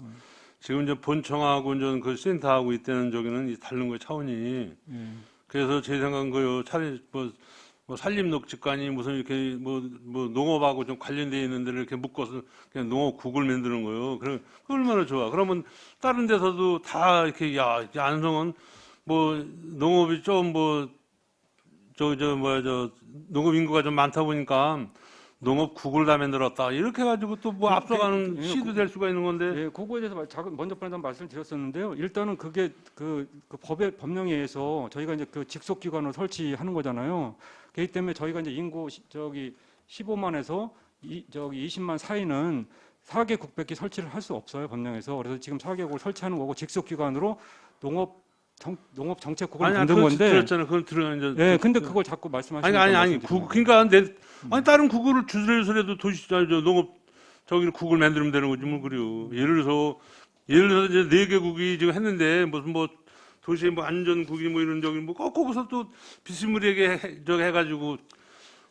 지금 이제 본청하고 이제 그 센터하고 있다는 저기는 다른 거예요, 차원이. 그래서 제 생각은 차라리 뭐 산림녹지관이 무슨 이렇게 뭐 농업하고 좀 관련되어 있는 데를 이렇게 묶어서 그냥 농업국을 만드는 거예요. 그럼 얼마나 좋아. 그러면 다른 데서도 다 이렇게, 안성은 뭐 농업이 좀 농업 인구가 좀 많다 보니까 농업국을 다 만들었다, 이렇게 해가지고 또 뭐 앞서가는 시도 될 수가 있는 건데.
예, 그거에 대해서 먼저 말씀을 드렸었는데요. 일단은 그게 법령에 의해서 저희가 이제 직속기관을 설치하는 거잖아요. 그렇기 때문에 저희가 이제 인구 15만에서 20만 사이는 4개국밖에 설치를 할 수 없어요, 법령에서. 그래서 지금 4개국을 설치하는 거고, 직속기관으로 농업정책국을 만든 건데.
들었잖아요. 그걸 들었는데.
예, 근데 그걸 자꾸 말씀하시는.
아니. 그러니까 아니, 다른 국어를 주소해서라도 농업 국을 만들면 되는 거지 뭐. 그래요. 예를 들어서 이제 4개국이 지금 했는데 무슨 뭐 도시의 뭐 안전국이 뭐 이런 저기 뭐 거기서 또 비스무리하게 해가지고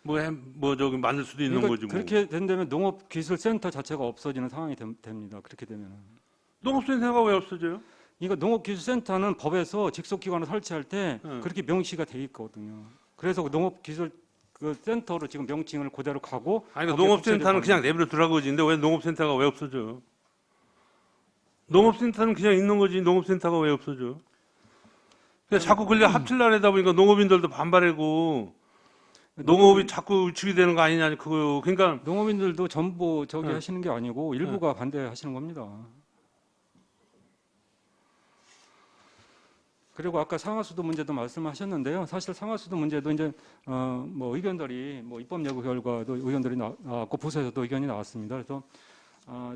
만들 수도 있는
그러니까
거지 뭐.
그렇게 된다면 농업기술센터 자체가 없어지는 상황이 됩니다. 그렇게 되면.
농업센터가 왜 없어져요?
그러니까 농업기술센터는 법에서 직속기관을 설치할 때
네.
그렇게 명시가 돼 있거든요. 그래서 농업기술센터로 지금 명칭을 그대로 가고.
아니, 농업센터는 그냥 내버려 두라고 그러지. 근데 왜 농업센터가 왜 없어져? 농업센터는 그냥 있는 거지. 농업센터가 왜 없어져? 그러니까 자꾸 그걸 합칠라다 보니까 농업인들도 반발하고 농업이 자꾸 위축이 되는 거 아니냐, 그거요. 그러니까
농업인들도 전부
네.
하시는 게 아니고 일부가 반대하시는 겁니다. 그리고 아까 상하수도 문제도 말씀하셨는데요. 사실 상하수도 문제도 이제 뭐 의견들이 뭐 입법 예고 결과도 의견들이 나왔고 부서에서도 의견이 나왔습니다. 그래서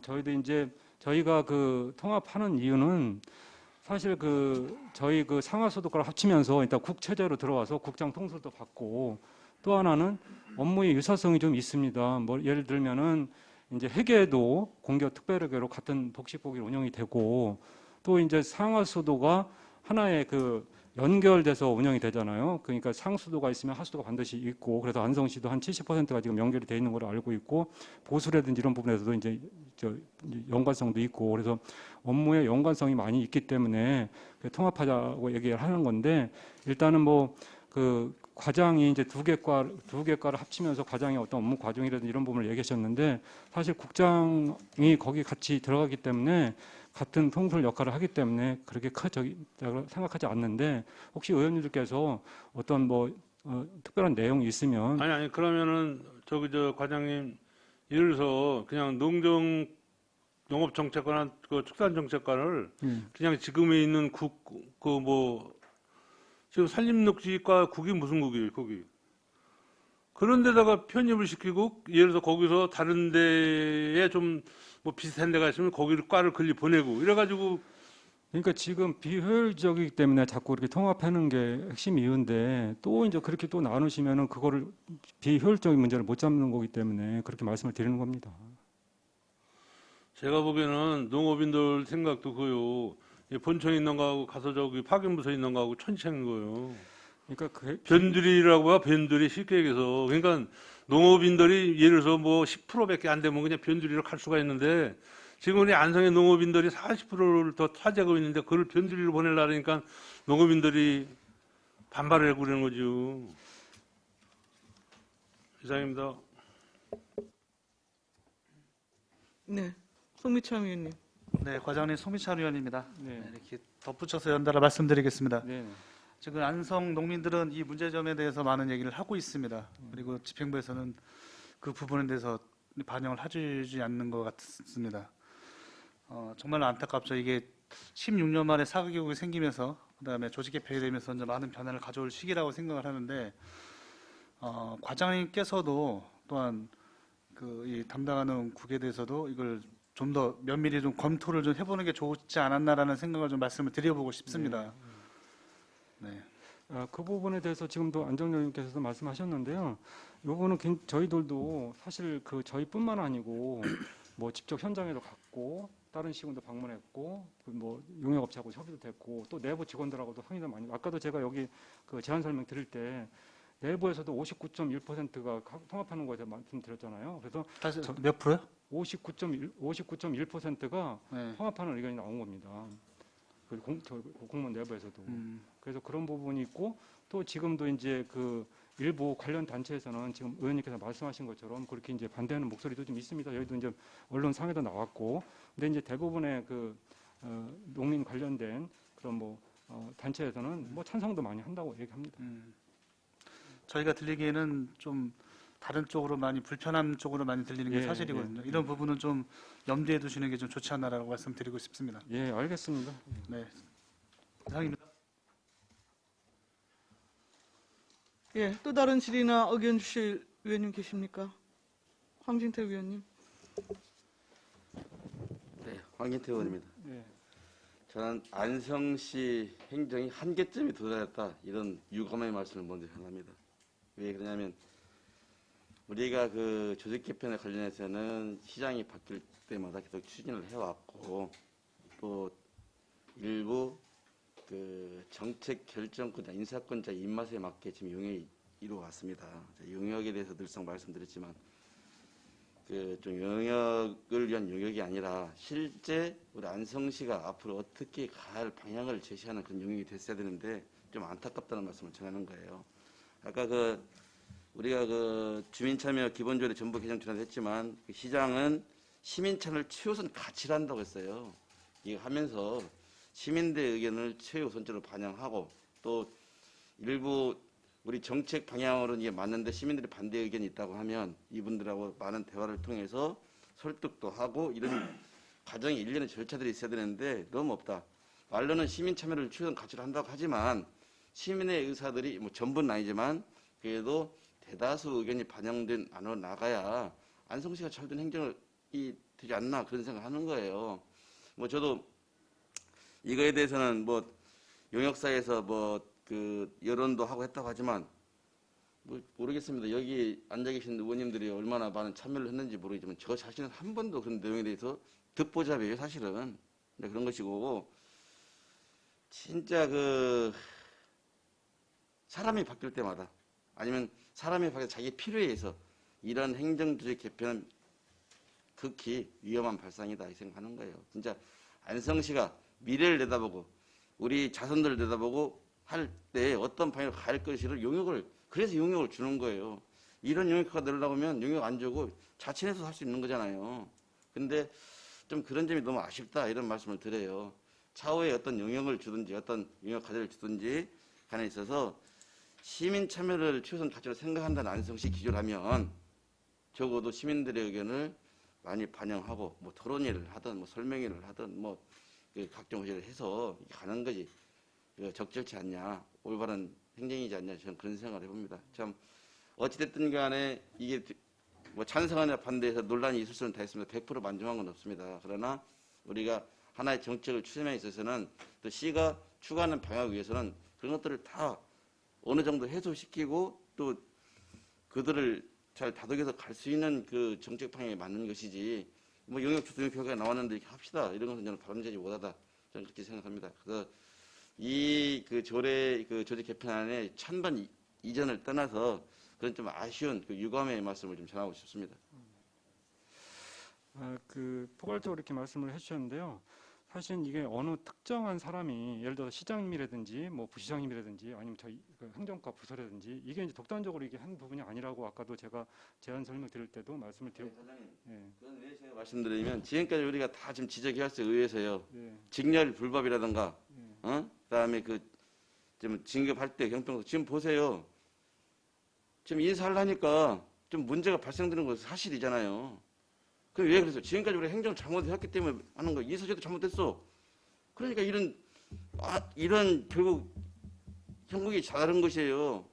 저희도 이제 저희가 통합하는 이유는 사실 저희 상하수도과를 합치면서 일단 국체제로 들어와서 국장 통솔도 받고, 또 하나는 업무의 유사성이 좀 있습니다. 뭐 예를 들면은 이제 회계도 공기업 특별회계로 같은 복식복이 운영이 되고, 또 이제 상하수도가 하나의 연결돼서 운영이 되잖아요. 그러니까 상수도가 있으면 하수도가 반드시 있고, 그래서 안성시도 한 70%가 지금 연결이 돼 있는 걸로 알고 있고, 보수라든지 이런 부분에서도 이제 이제 연관성도 있고, 그래서 업무의 연관성이 많이 있기 때문에 통합하자고 얘기를 하는 건데, 일단은 뭐 그 과장이 이제 두 개 과를 합치면서 과장의 어떤 업무 과정이라든지 이런 부분을 얘기하셨는데, 사실 국장이 거기 같이 들어가기 때문에 같은 통솔 역할을 하기 때문에 그렇게 크다고 생각하지 않는데, 혹시 의원님들께서 어떤 뭐 특별한 내용이 있으면.
아니 그러면은 저 과장님 예를 들어서 그냥 농업정책과나 그 축산정책과를 그냥 지금에 있는 지금 산림녹지과 국이 무슨 국이에요, 거기? 그런 데다가 편입을 시키고, 예를 들어서 거기서 다른 데에 좀 뭐 비슷한 데가 있으면 거기를 과를 걸리 보내고 이래가지고.
그러니까 지금 비효율적이기 때문에 자꾸 이렇게 통합하는 게 핵심 이유인데, 또 이제 그렇게 또 나누시면은 그거를 비효율적인 문제를 못 잡는 거기 때문에 그렇게 말씀을 드리는 겁니다.
제가 보기에는 농업인들 생각도 그요. 본청에 있는 거하고 가서 저기 파견부서에 있는 거하고 천차인 거예요.
그러니까
변두리라고 봐, 변두리 쉽게 얘기해서. 그러니까 농업인들이 예를 들어서 뭐 10%밖에 안 되면 그냥 변두리로 갈 수가 있는데, 지금 우리 안성의 농업인들이 40%를 더 차지하고 있는데 그걸 변두리로 보내려고 하니까 농업인들이 반발을 하고 그러는 거죠. 이상입니다.
네, 송미창 의원님.
네, 과장님 송미찬 의원입니다.
네.
이렇게 덧붙여서 연달아 말씀드리겠습니다.
네.
지금 안성 농민들은 이 문제점에 대해서 많은 얘기를 하고 있습니다. 그리고 집행부에서는 그 부분에 대해서 반영을 해주지 않는 것 같습니다. 정말 안타깝죠. 이게 16년 만에 사교육이 생기면서 그다음에 조직 개편이 되면서 이제 많은 변화를 가져올 시기라고 생각을 하는데, 과장님께서도 또한 이 담당하는 국에 대해서도 이걸 좀 더 면밀히 좀 검토를 좀 해보는 게 좋지 않았나라는 생각을 좀 말씀을 드려보고 싶습니다. 네.
그 부분에 대해서 지금도 안정열님께서도 말씀하셨는데요. 이 부분은 저희들도 사실 그 저희뿐만 아니고 뭐 직접 현장에도 갔고 다른 시군도 방문했고 뭐 용역업체하고 협의도 됐고 또 내부 직원들하고도 상의도 많이. 아까도 제가 여기 그 제안 설명 드릴 때 내부에서도 59.1%가 통합하는 거에 대해 말씀드렸잖아요. 그래서
다시 몇 프로요?
59.1%가
네.
통합하는 의견이 나온 겁니다. 공무원 내부에서도. 그래서 그런 부분이 있고, 또 지금도 이제 그 일부 관련 단체에서는 지금 의원님께서 말씀하신 것처럼 그렇게 이제 반대하는 목소리도 좀 있습니다. 여기도 이제 언론상에도 나왔고, 근데 이제 대부분의 그 농민 관련된 그런 뭐 단체에서는 뭐 찬성도 많이 한다고 얘기합니다.
저희가 들리기에는 좀 다른 쪽으로 많이 불편한 쪽으로 많이 들리는 게
예,
사실이거든요. 이런 부분은 좀 염두에 두시는 게 좀 좋지 않나라고 말씀드리고 싶습니다.
예, 알겠습니다.
네, 이상입니다.
예, 또 다른 질의나 의견 주실 의원님 계십니까? 황진태 의원님.
네, 황인태 의원입니다.
예.
저는 안성시 행정이 한계점에 도달했다, 이런 유감의 말씀을 먼저 전합니다. 왜 그러냐면 우리가 그 조직 개편에 관련해서는 시장이 바뀔 때마다 계속 추진을 해왔고, 또 일부 그 정책 결정권자, 인사권자 입맛에 맞게 지금 용역이 이루어왔습니다. 용역에 대해서 늘상 말씀드렸지만 그 좀 용역을 위한 용역이 아니라 실제 우리 안성시가 앞으로 어떻게 갈 방향을 제시하는 그런 용역이 됐어야 되는데 좀 안타깝다는 말씀을 전하는 거예요. 아까 우리가 주민참여 기본조례 전부 개정 준하했지만 시장은 시민참여를 최우선 가치로 한다고 했어요. 이거 하면서 시민들의 의견을 최우선적으로 반영하고, 또 일부 우리 정책 방향으로는 이게 맞는데 시민들의 반대 의견이 있다고 하면 이분들하고 많은 대화를 통해서 설득도 하고, 이런 과정이 일련의 절차들이 있어야 되는데 너무 없다. 말로는 시민 참여를 최우선 가치로 한다고 하지만 시민의 의사들이 뭐 전부는 아니지만 그래도 대다수 의견이 반영된 안으로 나가야 안성시가 잘된 행정이 되지 않나, 그런 생각하는 거예요. 뭐 저도 이거에 대해서는 뭐 용역사에서 뭐 그 여론도 하고 했다고 하지만 뭐 모르겠습니다. 여기 앉아 계신 의원님들이 얼마나 많은 참여를 했는지 모르겠지만 저 자신은 한 번도 그런 내용에 대해서 듣보잡이에요, 사실은. 근데 그런 것이고, 진짜 사람이 바뀔 때마다 아니면 사람이 바뀌어 자기 필요에 의해서 이런 행정조직 개편은 극히 위험한 발상이다 이 생각하는 거예요. 진짜 안성시가 미래를 내다보고 우리 자손들을 내다보고 할 때 어떤 방향으로 갈 것이를 용역을 그래서 용역을 주는 거예요. 이런 용역가 늘어나면 용역 안 주고 자체내서 할 수 있는 거잖아요. 근데 좀 그런 점이 너무 아쉽다 이런 말씀을 드려요. 차후에 어떤 용역을 주든지 어떤 용역 과제를 주든지 간에 있어서 시민 참여를 최우선 가치로 생각한다는 안성시 기조라면 적어도 시민들의 의견을 많이 반영하고 뭐 토론회를 하든 뭐 설명회를 하든 뭐 각종 의제를 해서 가는 것이 적절치 않냐, 올바른 행정이지 않냐 저는 그런 생각을 해봅니다. 참 어찌됐든 간에 이게 뭐 찬성하냐 반대해서 논란이 있을 수는 다 있습니다. 100% 만족한 건 없습니다. 그러나 우리가 하나의 정책을 추진에 있어서는 또 시가 추구하는 방향을 위해서는 그런 것들을 다 어느 정도 해소시키고 또 그들을 잘 다독여서 갈 수 있는 그 정책 방향에 맞는 것이지 뭐 영역 주도 결과가 나왔는데 이렇게 합시다 이런 것은 저는 바람직하지 못하다 저는 그렇게 생각합니다. 그래서 이 그 조례 그 조직 개편안의 찬반 이전을 떠나서 그런 좀 아쉬운 그 유감의 말씀을 좀 전하고 싶습니다.
포괄적으로 이렇게 말씀을 해주셨는데요. 사실 이게 어느 특정한 사람이 예를 들어서 시장님이라든지 뭐 부시장님이라든지 아니면 저희 그 행정과 부서라든지 이게 이제 독단적으로 이게 한 부분이 아니라고 아까도 제가 제안 설명 드릴 때도 말씀을 드렸고,
사장님,
예,
그건 왜 제가 말씀드리면 지금까지 우리가 다 지금 지적해왔어요 의회에서요.
예,
직렬 불법이라든가,
예.
그다음에 그 좀 진급할 때 형평성 지금 보세요. 지금 인사하려니까 좀 문제가 발생되는 건 사실이잖아요. 그럼 왜 그랬어요? 지금까지 우리 행정 잘못했기 때문에 하는 거 인사제도 잘못됐어. 그러니까 이런 결국 형국이 다른 것이에요.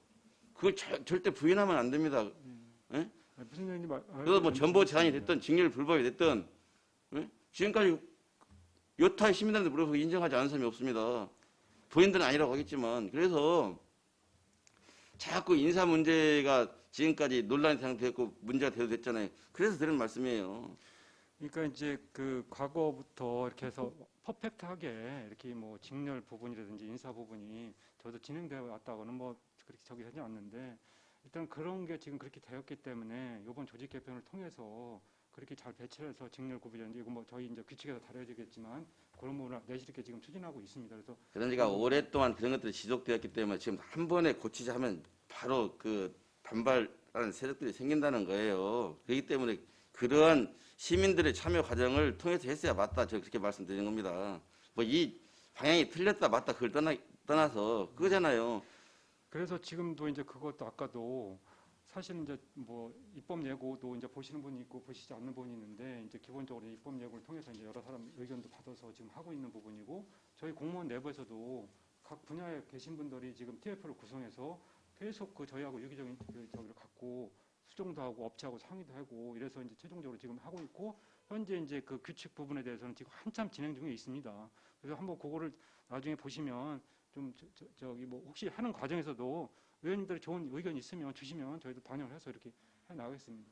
그걸 절대 부인하면 안 됩니다. 예?
무슨 얘기인지
그래서 뭐 전보 제한이 됐든 직렬 불법이 됐든 예? 지금까지 여타의 시민들한테 물어보고 인정하지 않은 사람이 없습니다. 본인들은 아니라고 하겠지만 그래서 자꾸 인사 문제가 지금까지 논란이 대상됐고 문제가 됐잖아요. 그래서 드리는 말씀이에요.
그러니까 이제 그 과거부터 이렇게 해서 퍼펙트하게 이렇게 뭐 직렬 부분이라든지 인사 부분이 저도 진행되어 왔다고는 뭐 그렇게 저기 하지 않는데 일단 그런 게 지금 그렇게 되었기 때문에 이번 조직 개편을 통해서 그렇게 잘 배치해서 직렬 구분이라든지 이거 뭐 저희 이제 규칙에서 다뤄지겠지만 그런 부분을 내실있게 지금 추진하고 있습니다. 그래서
그러니까 오랫동안 그런 것들이 지속되었기 때문에 지금 한 번에 고치자 하면 바로 그 반발하는 세력들이 생긴다는 거예요. 그렇기 때문에 그러한 시민들의 참여 과정을 통해서 했어야 맞다. 제가 그렇게 말씀드리는 겁니다. 뭐 이 방향이 틀렸다 맞다 그걸 떠나서 그거잖아요.
그래서 지금도 이제 그것도 아까도 사실 이제 뭐 입법 예고도 이제 보시는 분이 있고 보시지 않는 분이 있는데 이제 기본적으로 입법 예고를 통해서 이제 여러 사람 의견도 받아서 지금 하고 있는 부분이고 저희 공무원 내부에서도 각 분야에 계신 분들이 지금 TF를 구성해서 계속 그 저희하고 유기적인 저기를 갖고 수정도 하고 업체하고 상의도 하고 이래서 이제 최종적으로 지금 하고 있고 현재 이제 그 규칙 부분에 대해서는 지금 한참 진행 중에 있습니다. 그래서 한번 그거를 나중에 보시면 좀 저기 뭐 혹시 하는 과정에서도 의원님들이 좋은 의견 있으면 주시면 저희도 반영을 해서 이렇게 해 나가겠습니다.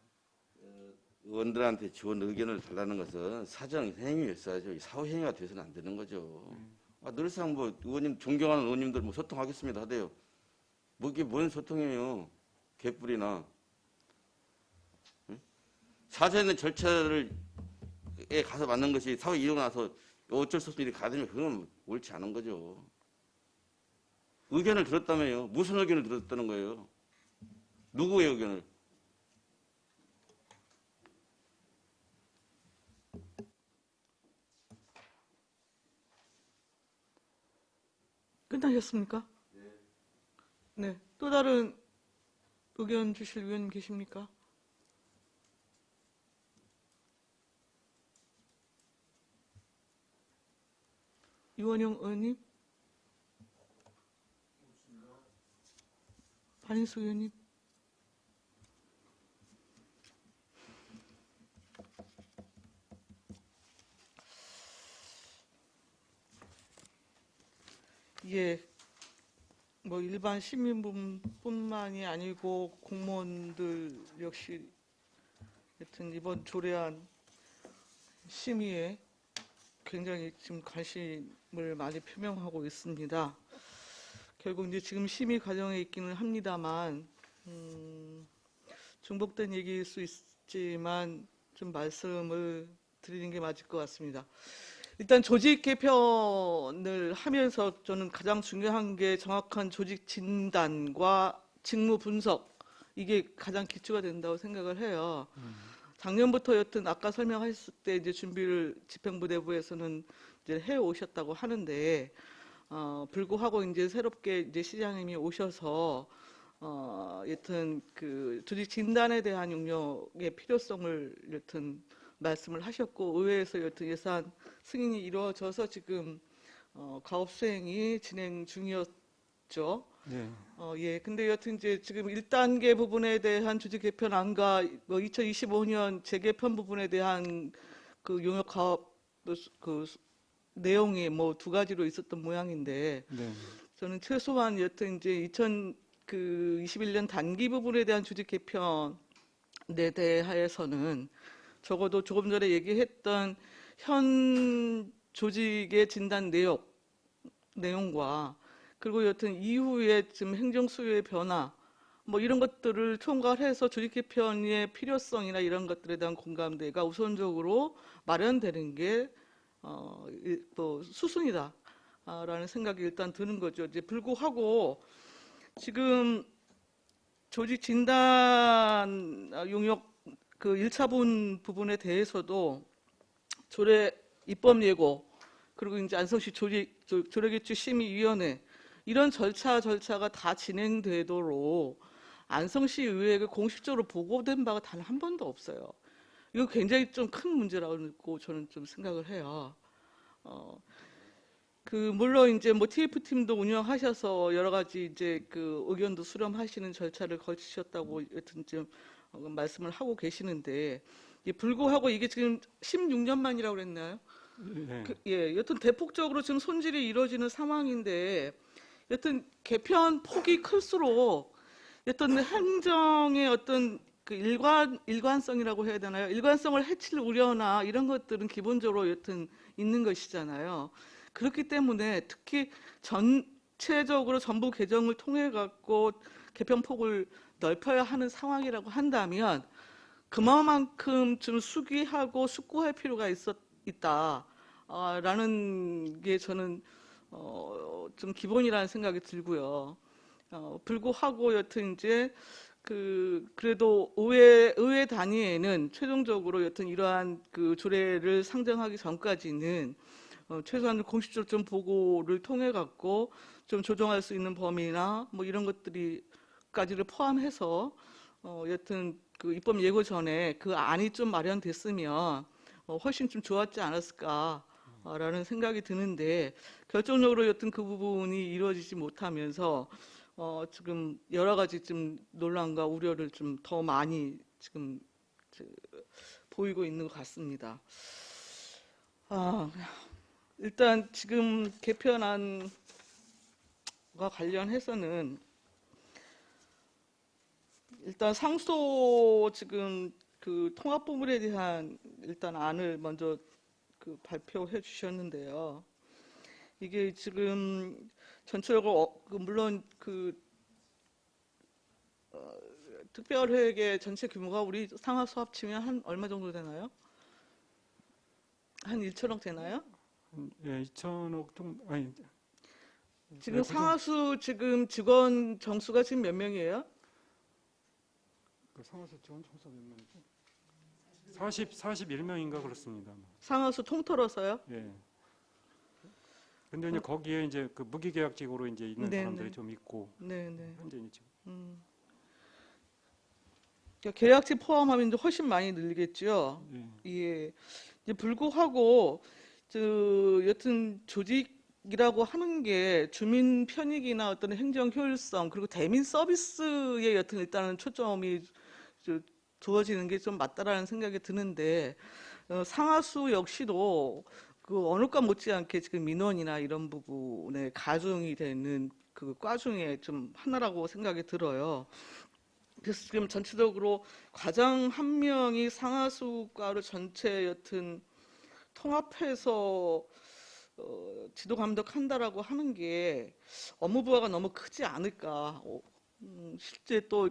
의원들한테 좋은 의견을 달라는 것은 사정 행위였어야죠. 사후 행위가 돼서는 안 되는 거죠. 늘상 뭐 의원님 존경하는 의원님들 뭐 소통하겠습니다 하대요. 뭐 이게 뭔 소통이에요? 개뿔이나. 응? 사전의 절차를 에 가서 맞는 것이 사회 이루고 나서 어쩔 수 없이 이렇게 가야 되면 그건 옳지 않은 거죠. 의견을 들었다며요. 무슨 의견을 들었다는 거예요? 누구의 의견을?
끝나셨습니까? 네. 또 다른 의견 주실 의원님 계십니까? 이원영 의원님? 반인수 의원님? 예, 뭐 일반 시민분뿐만이 아니고 공무원들 역시 하여튼 이번 조례안 심의에 굉장히 지금 관심을 많이 표명하고 있습니다. 결국 이제 지금 심의 과정에 있기는 합니다만 중복된 얘기일 수 있지만 좀 말씀을 드리는 게 맞을 것 같습니다. 일단 조직 개편을 하면서 저는 가장 중요한 게 정확한 조직 진단과 직무 분석, 이게 가장 기초가 된다고 생각을 해요. 작년부터 여튼 아까 설명하셨을 때 이제 준비를 집행부대부에서는 이제 해 오셨다고 하는데 불구하고 이제 새롭게 이제 시장님이 오셔서 여튼 그 조직 진단에 대한 용역의 필요성을 여튼 말씀을 하셨고, 의회에서 여튼 예산 승인이 이루어져서 지금 가업 수행이 진행 중이었죠.
네.
예. 근데 여튼 이제 지금 1단계 부분에 대한 조직 개편안과 뭐 2025년 재개편 부분에 대한 그 용역 가업 그 내용이 뭐 두 가지로 있었던 모양인데,
네.
저는 최소한 여튼 이제 2021년 단기 부분에 대한 조직 개편에 대해서는 적어도 조금 전에 얘기했던 현 조직의 진단 내용과 그리고 여튼 이후에 지금 행정 수요의 변화 뭐 이런 것들을 총괄해서 조직 개편의 필요성이나 이런 것들에 대한 공감대가 우선적으로 마련되는 게 뭐 수순이다라는 생각이 일단 드는 거죠. 이제 불구하고 지금 조직 진단 용역 그 1차분 부분에 대해서도 조례 입법 예고 그리고 이제 안성시 조례개최 심의위원회 이런 절차가 다 진행되도록 안성시 의회에 공식적으로 보고된 바가 단 한 번도 없어요. 이거 굉장히 좀 큰 문제라고 저는 좀 생각을 해요. 물론 이제 뭐 TF팀도 운영하셔서 여러 가지 이제 그 의견도 수렴하시는 절차를 거치셨다고 여튼 좀 말씀을 하고 계시는데, 불구하고 이게 지금 16년 만이라고 그랬나요?
네.
예, 여튼 대폭적으로 지금 손질이 이루어지는 상황인데, 여튼 개편 폭이 클수록 여튼 행정의 어떤 그 일관성이라고 해야 되나요? 일관성을 해칠 우려나 이런 것들은 기본적으로 여튼 있는 것이잖아요. 그렇기 때문에 특히 전체적으로 전부 개정을 통해 갖고 개편 폭을 넓혀야 하는 상황이라고 한다면 그만큼 좀 숙의하고 숙고할 필요가 있다라는 게 저는 좀 기본이라는 생각이 들고요. 불구하고 여튼 이제 그래도 의회 단위에는 최종적으로 여튼 이러한 그 조례를 상정하기 전까지는 최소한 공식적으로 좀 보고를 통해 갖고 좀 조정할 수 있는 범위나 뭐 이런 것들이까지를 포함해서 여튼 그 입법 예고 전에 그 안이 좀 마련됐으면 훨씬 좀 좋았지 않았을까라는 생각이 드는데, 결정적으로 여튼 그 부분이 이루어지지 못하면서 지금 여러 가지 좀 논란과 우려를 좀 더 많이 지금 보이고 있는 것 같습니다. 일단 지금 개편안과 관련해서는 일단 상소 지금 그 통합 부분에 대한 일단 안을 먼저 그 발표해 주셨는데요. 이게 지금 전체적으로 물론 그 특별회계 전체 규모가 우리 상하수 합치면 한 얼마 정도 되나요? 한 1천억 되나요?
예, 2천억 좀 아니.
지금
네,
상하수 지금 직원 정수가 지금 몇 명이에요?
그 상하수 지원 총수 몇 명이죠? 41명인가 그렇습니다.
상하수 통틀어서요?
예. 근데 이제 거기에 이제 그 무기계약직으로 이제 있는
네네.
사람들이 좀 있고
네네.
현재 지금
그러니까 계약직 포함하면 이제 훨씬 많이 늘겠죠.
예.
예. 이제 불구하고 여튼 조직이라고 하는 게 주민 편익이나 어떤 행정 효율성 그리고 대민 서비스에 여튼 일단은 초점이 두어지는 게 좀 맞다라는 생각이 드는데, 상하수 역시도 그 어느 과 못지않게 지금 민원이나 이런 부분에 가중이 되는 그 과 중에 좀 하나라고 생각이 들어요. 그래서 지금 전체적으로 과장 한 명이 상하수과를 전체 여튼 통합해서 지도 감독한다라고 하는 게 업무 부하가 너무 크지 않을까. 실제 또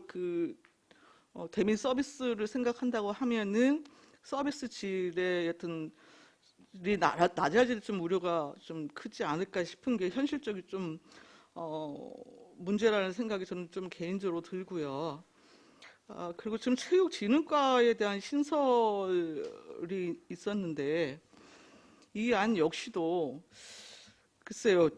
대민 서비스를 생각한다고 하면은 서비스 질의 여튼 낮아질 좀 우려가 좀 크지 않을까 싶은 게 현실적이 좀 문제라는 생각이 저는 좀 개인적으로 들고요. 그리고 지금 체육진흥과에 대한 신설이 있었는데 이 안 역시도 글쎄요,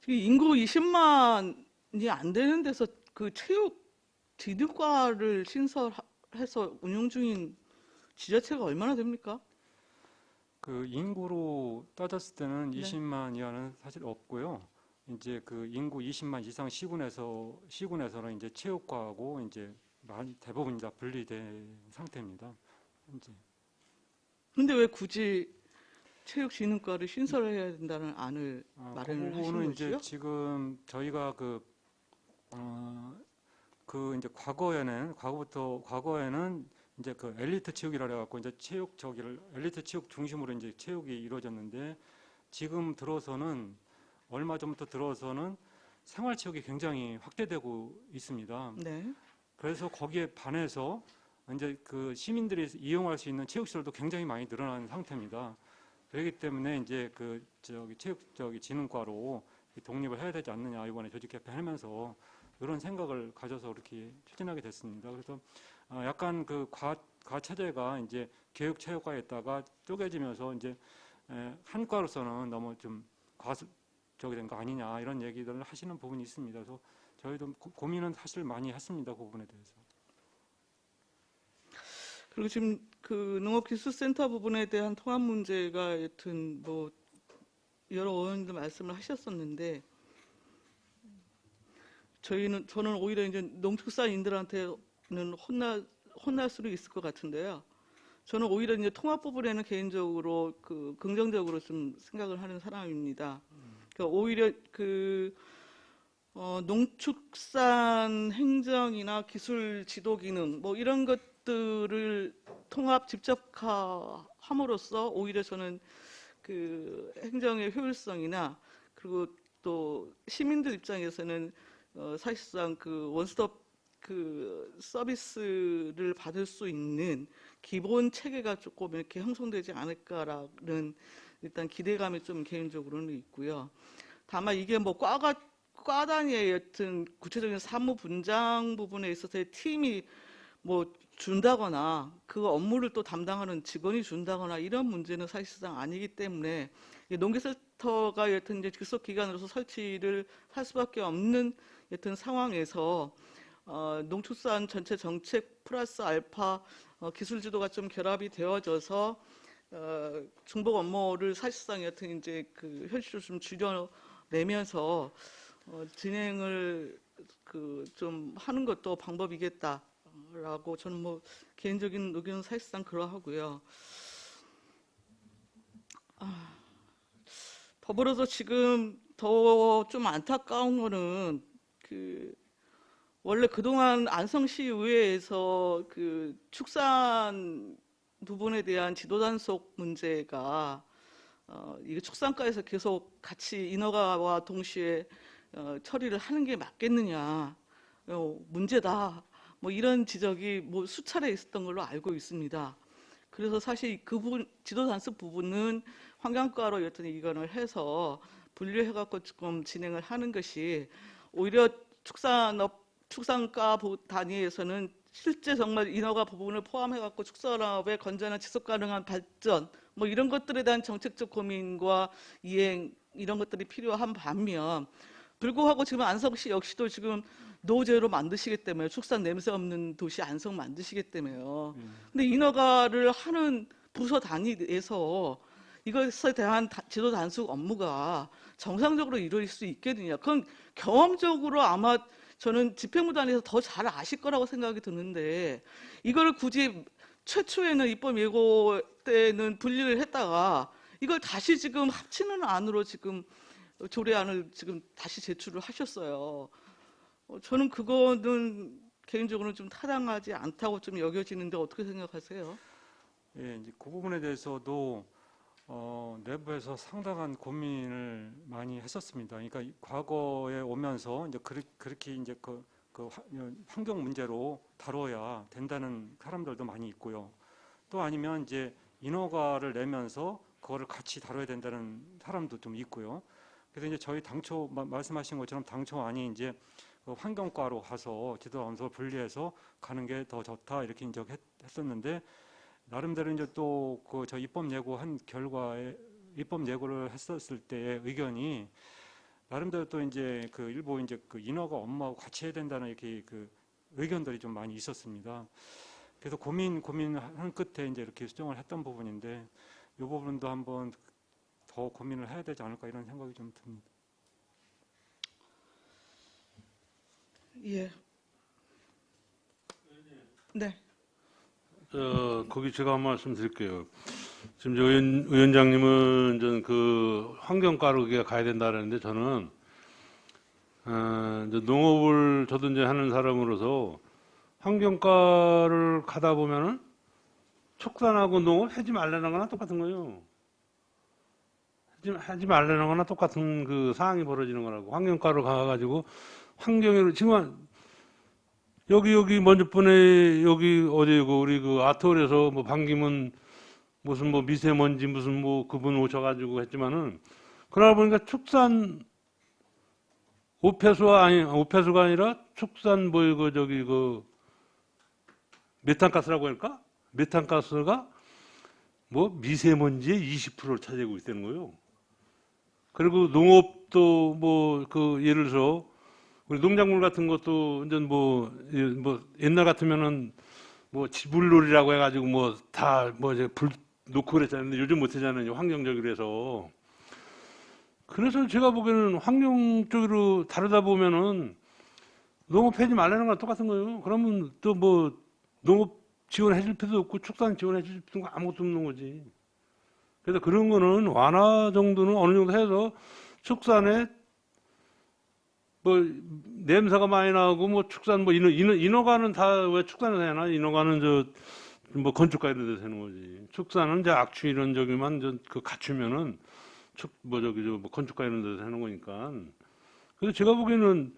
인구 20만이 안 되는 데서 체육진흥과를 신설해서 운영 중인 지자체가 얼마나 됩니까?
그 인구로 따졌을 때는
네.
20만 이하는 사실 없고요. 이제 그 인구 20만 이상 시군에서는 이제 체육과하고 이제 대부분 다 분리된 상태입니다. 이제
근데 왜 굳이 체육진흥과를 신설해야 된다는 안을
그
마련을 하신
부분은 이제
거지요?
지금 저희가 이제 과거에는 이제 그 엘리트 체육이라 해갖고 이제 엘리트 체육 중심으로 이제 체육이 이루어졌는데 지금 들어서는 얼마 전부터 들어서는 생활체육이 굉장히 확대되고 있습니다.
네.
그래서 거기에 반해서 이제 그 시민들이 이용할 수 있는 체육시설도 굉장히 많이 늘어난 상태입니다. 그렇기 때문에 이제 체육진흥과로 독립을 해야 되지 않느냐 이번에 조직개편 하면서 이런 생각을 가져서 그렇게 추진하게 됐습니다. 그래서 약간 과체제가 이제 교육체육과에 있다가 쪼개지면서 이제 한 과로서는 너무 좀 과속적이 된 거 아니냐 이런 얘기들을 하시는 부분이 있습니다. 그래서 저희도 고민은 사실 많이 했습니다. 그 부분에 대해서.
그리고 지금 농업기술센터 부분에 대한 통합 문제가 여튼 뭐 여러 의원님들 말씀을 하셨었는데 저는 오히려 이제 농축산인들한테는 혼날 수도 있을 것 같은데요. 저는 오히려 이제 통합 부분에는 개인적으로 긍정적으로 좀 생각을 하는 사람입니다. 그러니까 오히려 농축산 행정이나 기술 지도 기능 뭐 이런 것들을 통합 집적함으로써 오히려 저는 행정의 효율성이나 그리고 또 시민들 입장에서는 사실상 원스톱 서비스를 받을 수 있는 기본 체계가 조금 이렇게 형성되지 않을까라는 일단 기대감이 좀 개인적으로는 있고요. 다만 이게 뭐 과 단위의 여튼 구체적인 사무 분장 부분에 있어서의 팀이 뭐 준다거나 그 업무를 또 담당하는 직원이 준다거나 이런 문제는 사실상 아니기 때문에 농기센터가 여튼 이제 직속 기관으로서 설치를 할 수밖에 없는 여튼 상황에서 농축산 전체 정책 플러스 알파 기술 지도가 좀 결합이 되어져서 중복 업무를 사실상 여튼 이제 현실을 좀 줄여내면서 진행을 좀 하는 것도 방법이겠다라고 저는 뭐 개인적인 의견은 사실상 그러하고요. 더불어서 지금 더 좀 안타까운 거는 원래 그동안 안성시 의회에서 축산 부분에 대한 지도 단속 문제가 이게 축산과에서 계속 같이 인허가와 동시에 처리를 하는 게 맞겠느냐, 문제다, 뭐 이런 지적이 뭐 수차례 있었던 걸로 알고 있습니다. 그래서 사실 그 부분, 지도 단속 부분은 환경과로 여튼 이건을 해서 분류해갖고 조금 진행을 하는 것이 오히려 축산과 단위에서는 실제 정말 인허가 부분을 포함해갖고 축산업의 건전한 지속 가능한 발전 뭐 이런 것들에 대한 정책적 고민과 이행 이런 것들이 필요한 반면 불구하고 지금 안성시 역시도 지금 노제로 만드시기 때문에 축산 냄새 없는 도시 안성 만드시기 때문에요. 근데 인허가를 하는 부서 단위에서 이것에 대한 지도 단속 업무가 정상적으로 이루어질 수 있겠느냐. 그건 경험적으로 아마 저는 집행부단에서 더 잘 아실 거라고 생각이 드는데 이걸 굳이 최초에는 입법 예고 때는 분리를 했다가 이걸 다시 지금 합치는 안으로 지금 조례안을 지금 다시 제출을 하셨어요. 저는 그거는 개인적으로는 좀 타당하지 않다고 좀 여겨지는데 어떻게 생각하세요?
예, 이제 그 부분에 대해서도 내부에서 상당한 고민을 많이 했었습니다. 그러니까 과거에 오면서 이제 그렇게 이제 환경 문제로 다뤄야 된다는 사람들도 많이 있고요. 또 아니면 이제 인허가를 내면서 그거를 같이 다뤄야 된다는 사람도 좀 있고요. 그래서 이제 저희 당초 말씀하신 것처럼 당초안이 이제 환경과로 가서 지도감사를 분리해서 가는 게 더 좋다 이렇게 이제 했었는데 나름대로 이제 또 저 입법 예고한 결과에 입법 예고를 했었을 때의 의견이 나름대로 또 이제 일부 이제 인허가 업무하고 같이 해야 된다는 이렇게 의견들이 좀 많이 있었습니다. 그래서 고민한 끝에 이제 이렇게 수정을 했던 부분인데 이 부분도 한번 더 고민을 해야 되지 않을까 이런 생각이 좀 듭니다.
예. 네.
거기 제가 한 말씀 드릴게요. 지금 위원장님은 전 환경과로 그게 가야 된다는데 저는 이제 농업을 저도 이제 하는 사람으로서 환경과를 가다 보면은 축산하고 농업 하지 말라는 거나 똑같은 거예요. 하지 말라는 거나 똑같은 상황이 벌어지는 거라고. 환경과로 가가지고 환경으로 지금 여기 먼저 분에 여기 어디고 우리 아트홀에서 반기문 무슨 미세먼지 무슨 그분 오셔가지고 했지만은 그러다 보니까 축산 오폐수가 아니라 축산 메탄가스라고 할까? 메탄가스가 미세먼지의 20%를 차지하고 있다는 거예요. 그리고 농업도 예를 들어서 우리 농작물 같은 것도 이제 옛날 같으면은 지불놀이라고 해가지고 다 이제 불 놓고 그랬잖아요. 근데 요즘 못 하잖아요. 환경적으로 해서. 그래서 제가 보기에는 환경 쪽으로 다루다 보면은 농업 하지 말라는 거랑 똑같은 거예요. 그러면 또 농업 지원해 줄 필요도 없고 축산 지원해 줄 필요도 아무것도 없는 거지. 그래서 그런 거는 완화 정도는 어느 정도 해서 축산에 냄새가 많이 나고 축산 인허가는 다 왜 축산을 해나? 인허가는 건축가 이런 데서 하는 거지. 축산은 이제 악취 이런 저기만 갖추면은 건축가 이런 데서 하는 거니까. 그래서 제가 보기에는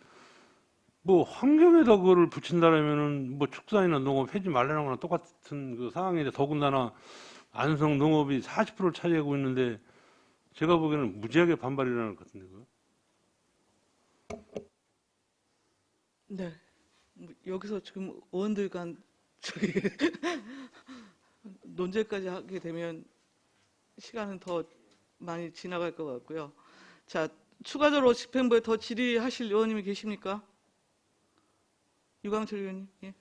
환경에다 그거를 붙인다라면은 축산이나 농업 하지 말라는 거나 똑같은 상황인데 더군다나 안성 농업이 40%를 차지하고 있는데 제가 보기에는 무지하게 반발이 일어날 것 같은데 그거.
네. 여기서 지금 의원들 간 논쟁까지 하게 되면 시간은 더 많이 지나갈 것 같고요. 자, 추가적으로 집행부에 더 질의하실 의원님이 계십니까? 유광철 의원님. 예.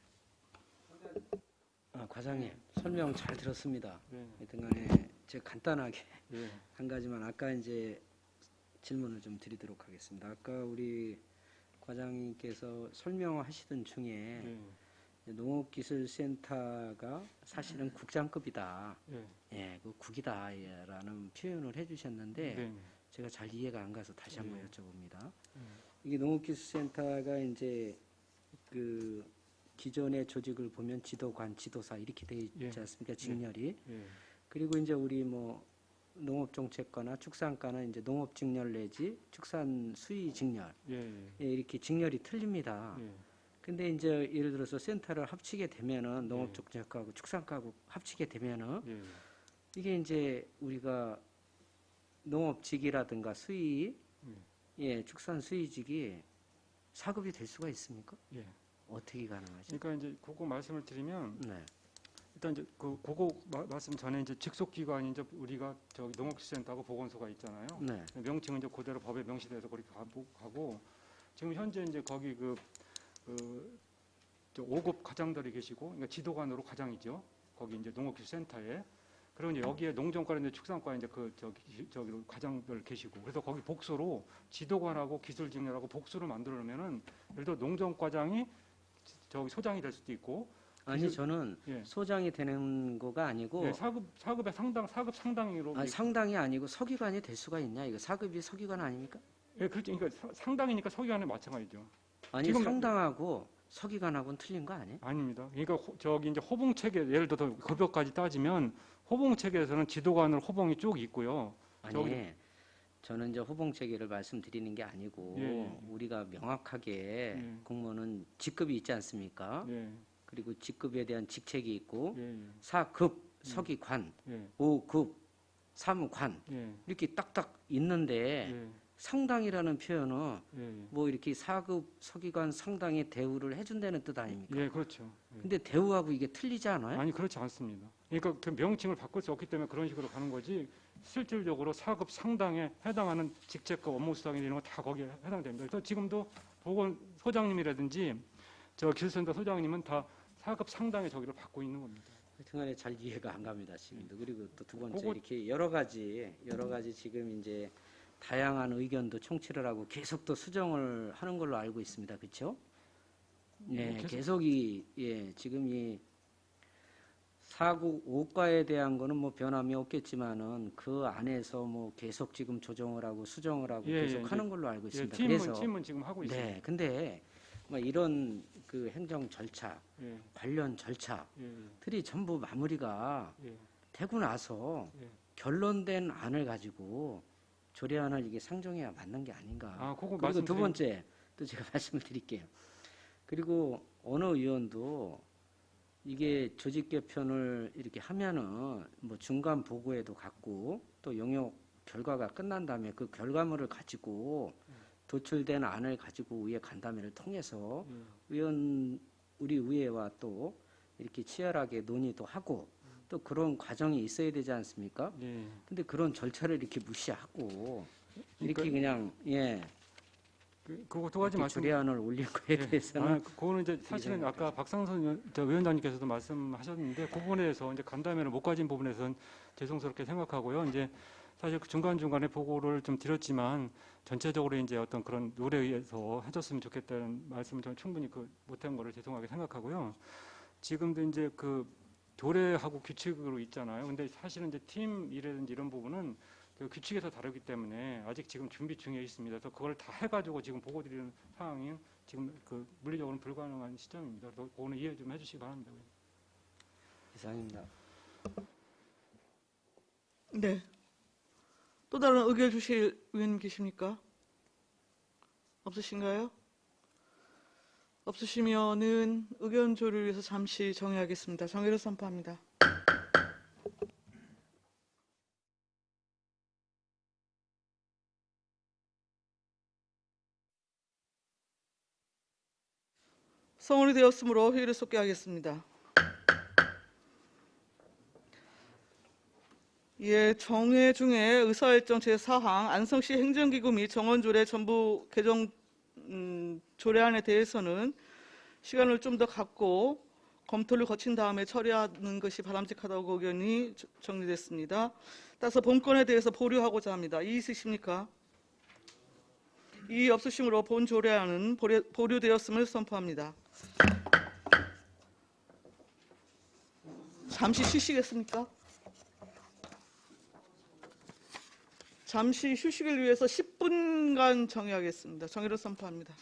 과장님 설명 잘 들었습니다.
네.
하여튼간에 제가 간단하게
예.
한 가지만 아까 이제 질문을 좀 드리도록 하겠습니다. 아까 우리 과장님께서 설명하시던 중에 농업기술센터가 사실은 국장급이다. 예, 국이다라는 표현을 해주셨는데
네.
제가 잘 이해가 안 가서 다시 한번 여쭤봅니다. 이게 농업기술센터가 이제 기존의 조직을 보면 지도관, 지도사 이렇게 되어 있지 않습니까? 직렬이. 그리고 이제 우리 농업정책과나 축산과는 이제 농업직렬 내지 축산 수의 직렬 이렇게 직렬이 틀립니다. 근데 이제 예를 들어서 센터를 합치게 되면은 농업정책과하고 축산과하고 합치게 되면은 이게 이제 우리가 농업직이라든가 수의, 축산 수의직이 사급이 될 수가 있습니까? 어떻게 가능하죠?
그러니까 이제 그거 말씀을 드리면
네.
일단 이제 그거 말씀 전에 이제 직속 기관이 이제 우리가 저기 농업기술센터하고 보건소가 있잖아요.
네.
명칭은 이제 그대로 법에 명시돼서 그렇게 가고 지금 현재 이제 거기 저 5급 과장들이 계시고 그러니까 지도관으로 과장이죠. 거기 이제 농업기술센터에 그리고 이제 여기에 농정과 이제 축산과 이제 저기 과장들 계시고 그래서 거기 복수로 지도관하고 기술직렬하고 복수를 만들어놓으면은 예를 들어 농정과장이 저기 소장이 될 수도 있고
아니 저는 소장이 되는 거가 아니고
사급의 사급 상당으로
상당이 아니고 서기관이 될 수가 있냐? 이거 사급이 서기관 아닙니까?
예, 그렇죠. 그러니까 상당이니까 서기관에 마찬가지죠.
아니
지금
상당하고 서기관하고는 틀린 거 아니에요?
아닙니다. 그러니까 저기 이제 호봉 체계 예를 들어 급여까지 따지면 호봉 체계에서는 지도관으로 호봉이 쭉 있고요.
아니,
저기-
저는 이제 호봉 체계를 말씀드리는 게 아니고
예.
우리가 명확하게
예.
공무원은 직급이 있지 않습니까?
예,
그리고 직급에 대한 직책이 있고
예,
4급 서기관,
예,
5급 사무관
예,
이렇게 딱딱 있는데
예,
상당이라는 표현은
예,
뭐 이렇게 4급 서기관 상당의 대우를 해준다는 뜻 아닙니까?
예, 그렇죠. 예.
근데 대우하고 이게 틀리지 않아요?
아니 그렇지 않습니다. 그러니까 그 명칭을 바꿀 수 없기 때문에 그런 식으로 가는 거지. 실질적으로 4급 상당에 해당하는 직책과 업무 수당이 이런 거 다 거기에 해당됩니다. 그래서 지금도 보건소장님이라든지 저 기술센터 소장님은 다 4급 상당의 저기를 받고 있는 겁니다.
하여튼간에 잘 이해가 안 갑니다 지금도. 그리고 또 두 번째
그거-
이렇게 여러 가지 지금 이제 다양한 의견도 총치를 하고 계속 또 수정을 하는 걸로 알고 있습니다. 그렇죠? 네, 계속 지금 이 사국 5과에 대한 거는 뭐 변함이 없겠지만은 그 안에서 뭐 계속 지금 조정을 하고 수정을 하고
예,
계속
예,
하는
이제-
걸로 알고
예,
있습니다.
팀은 지금 하고 있습니다.
네, 근데 뭐 이런 그 행정 절차,
예,
관련 절차
예,
들이 전부 마무리가
예,
되고 나서
예.
결론된 안을 가지고 조례안을 이게 상정해야 맞는 게 아닌가.
아, 그거
그리고 두
말씀드린-
번째 또 제가 말씀을 드릴게요. 그리고 어느 의원도 이게 조직 개편을 이렇게 하면은 뭐 중간 보고에도 갖고 또 용역 결과가 끝난 다음에 그 결과물을 가지고 도출된 안을 가지고 의회 간담회를 통해서 우리 의회와 또 이렇게 치열하게 논의도 하고 또 그런 과정이 있어야 되지 않습니까?
예.
근데 그런 절차를 이렇게 무시하고
그러니까
이렇게 그냥
그거 두 가지
이렇게
말씀.
조례안을 올린 거에 대해서는
그거는 이제 사실은 아까 박상선 위원장님께서도 말씀하셨는데 그 부분에 대해서 이제 간담회를 못 가진 부분에서는 죄송스럽게 생각하고요. 이제 사실 그 중간중간에 보고를 좀 드렸지만 전체적으로 이제 어떤 그런 룰에 의해서 해줬으면 좋겠다는 말씀을 저는 충분히 못한 거를 죄송하게 생각하고요. 지금도 이제 그 조례하고 규칙으로 있잖아요. 근데 사실은 이제 팀 일이라든지 이런 부분은 그 규칙에서 다르기 때문에 아직 지금 준비 중에 있습니다. 그래서 그걸 다 해가지고 지금 보고 드리는 상황이 지금 그 물리적으로는 불가능한 시점입니다. 그래서 그거는 이해 좀 해주시기 바랍니다.
이상입니다.
네. 또 다른 의견 주실 의원님 계십니까? 없으신가요? 없으시면은 의견 조율을 위해서 잠시 정회하겠습니다. 정회를 선포합니다. 성원이 되었으므로 회의를 속개하겠습니다. 예, 정회 중에 의사일정 제4항 안성시 행정기구 및 정원조례 전부 개정 조례안에 대해서는 시간을 좀 더 갖고 검토를 거친 다음에 처리하는 것이 바람직하다고 의견이 정리됐습니다. 따라서 본건에 대해서 보류하고자 합니다. 이의 있으십니까? 이의 없으시므로 본 조례안은 보류되었음을 선포합니다. 잠시 쉬시겠습니까? 잠시 휴식을 위해서 10분간 정회하겠습니다. 정회를 선포합니다.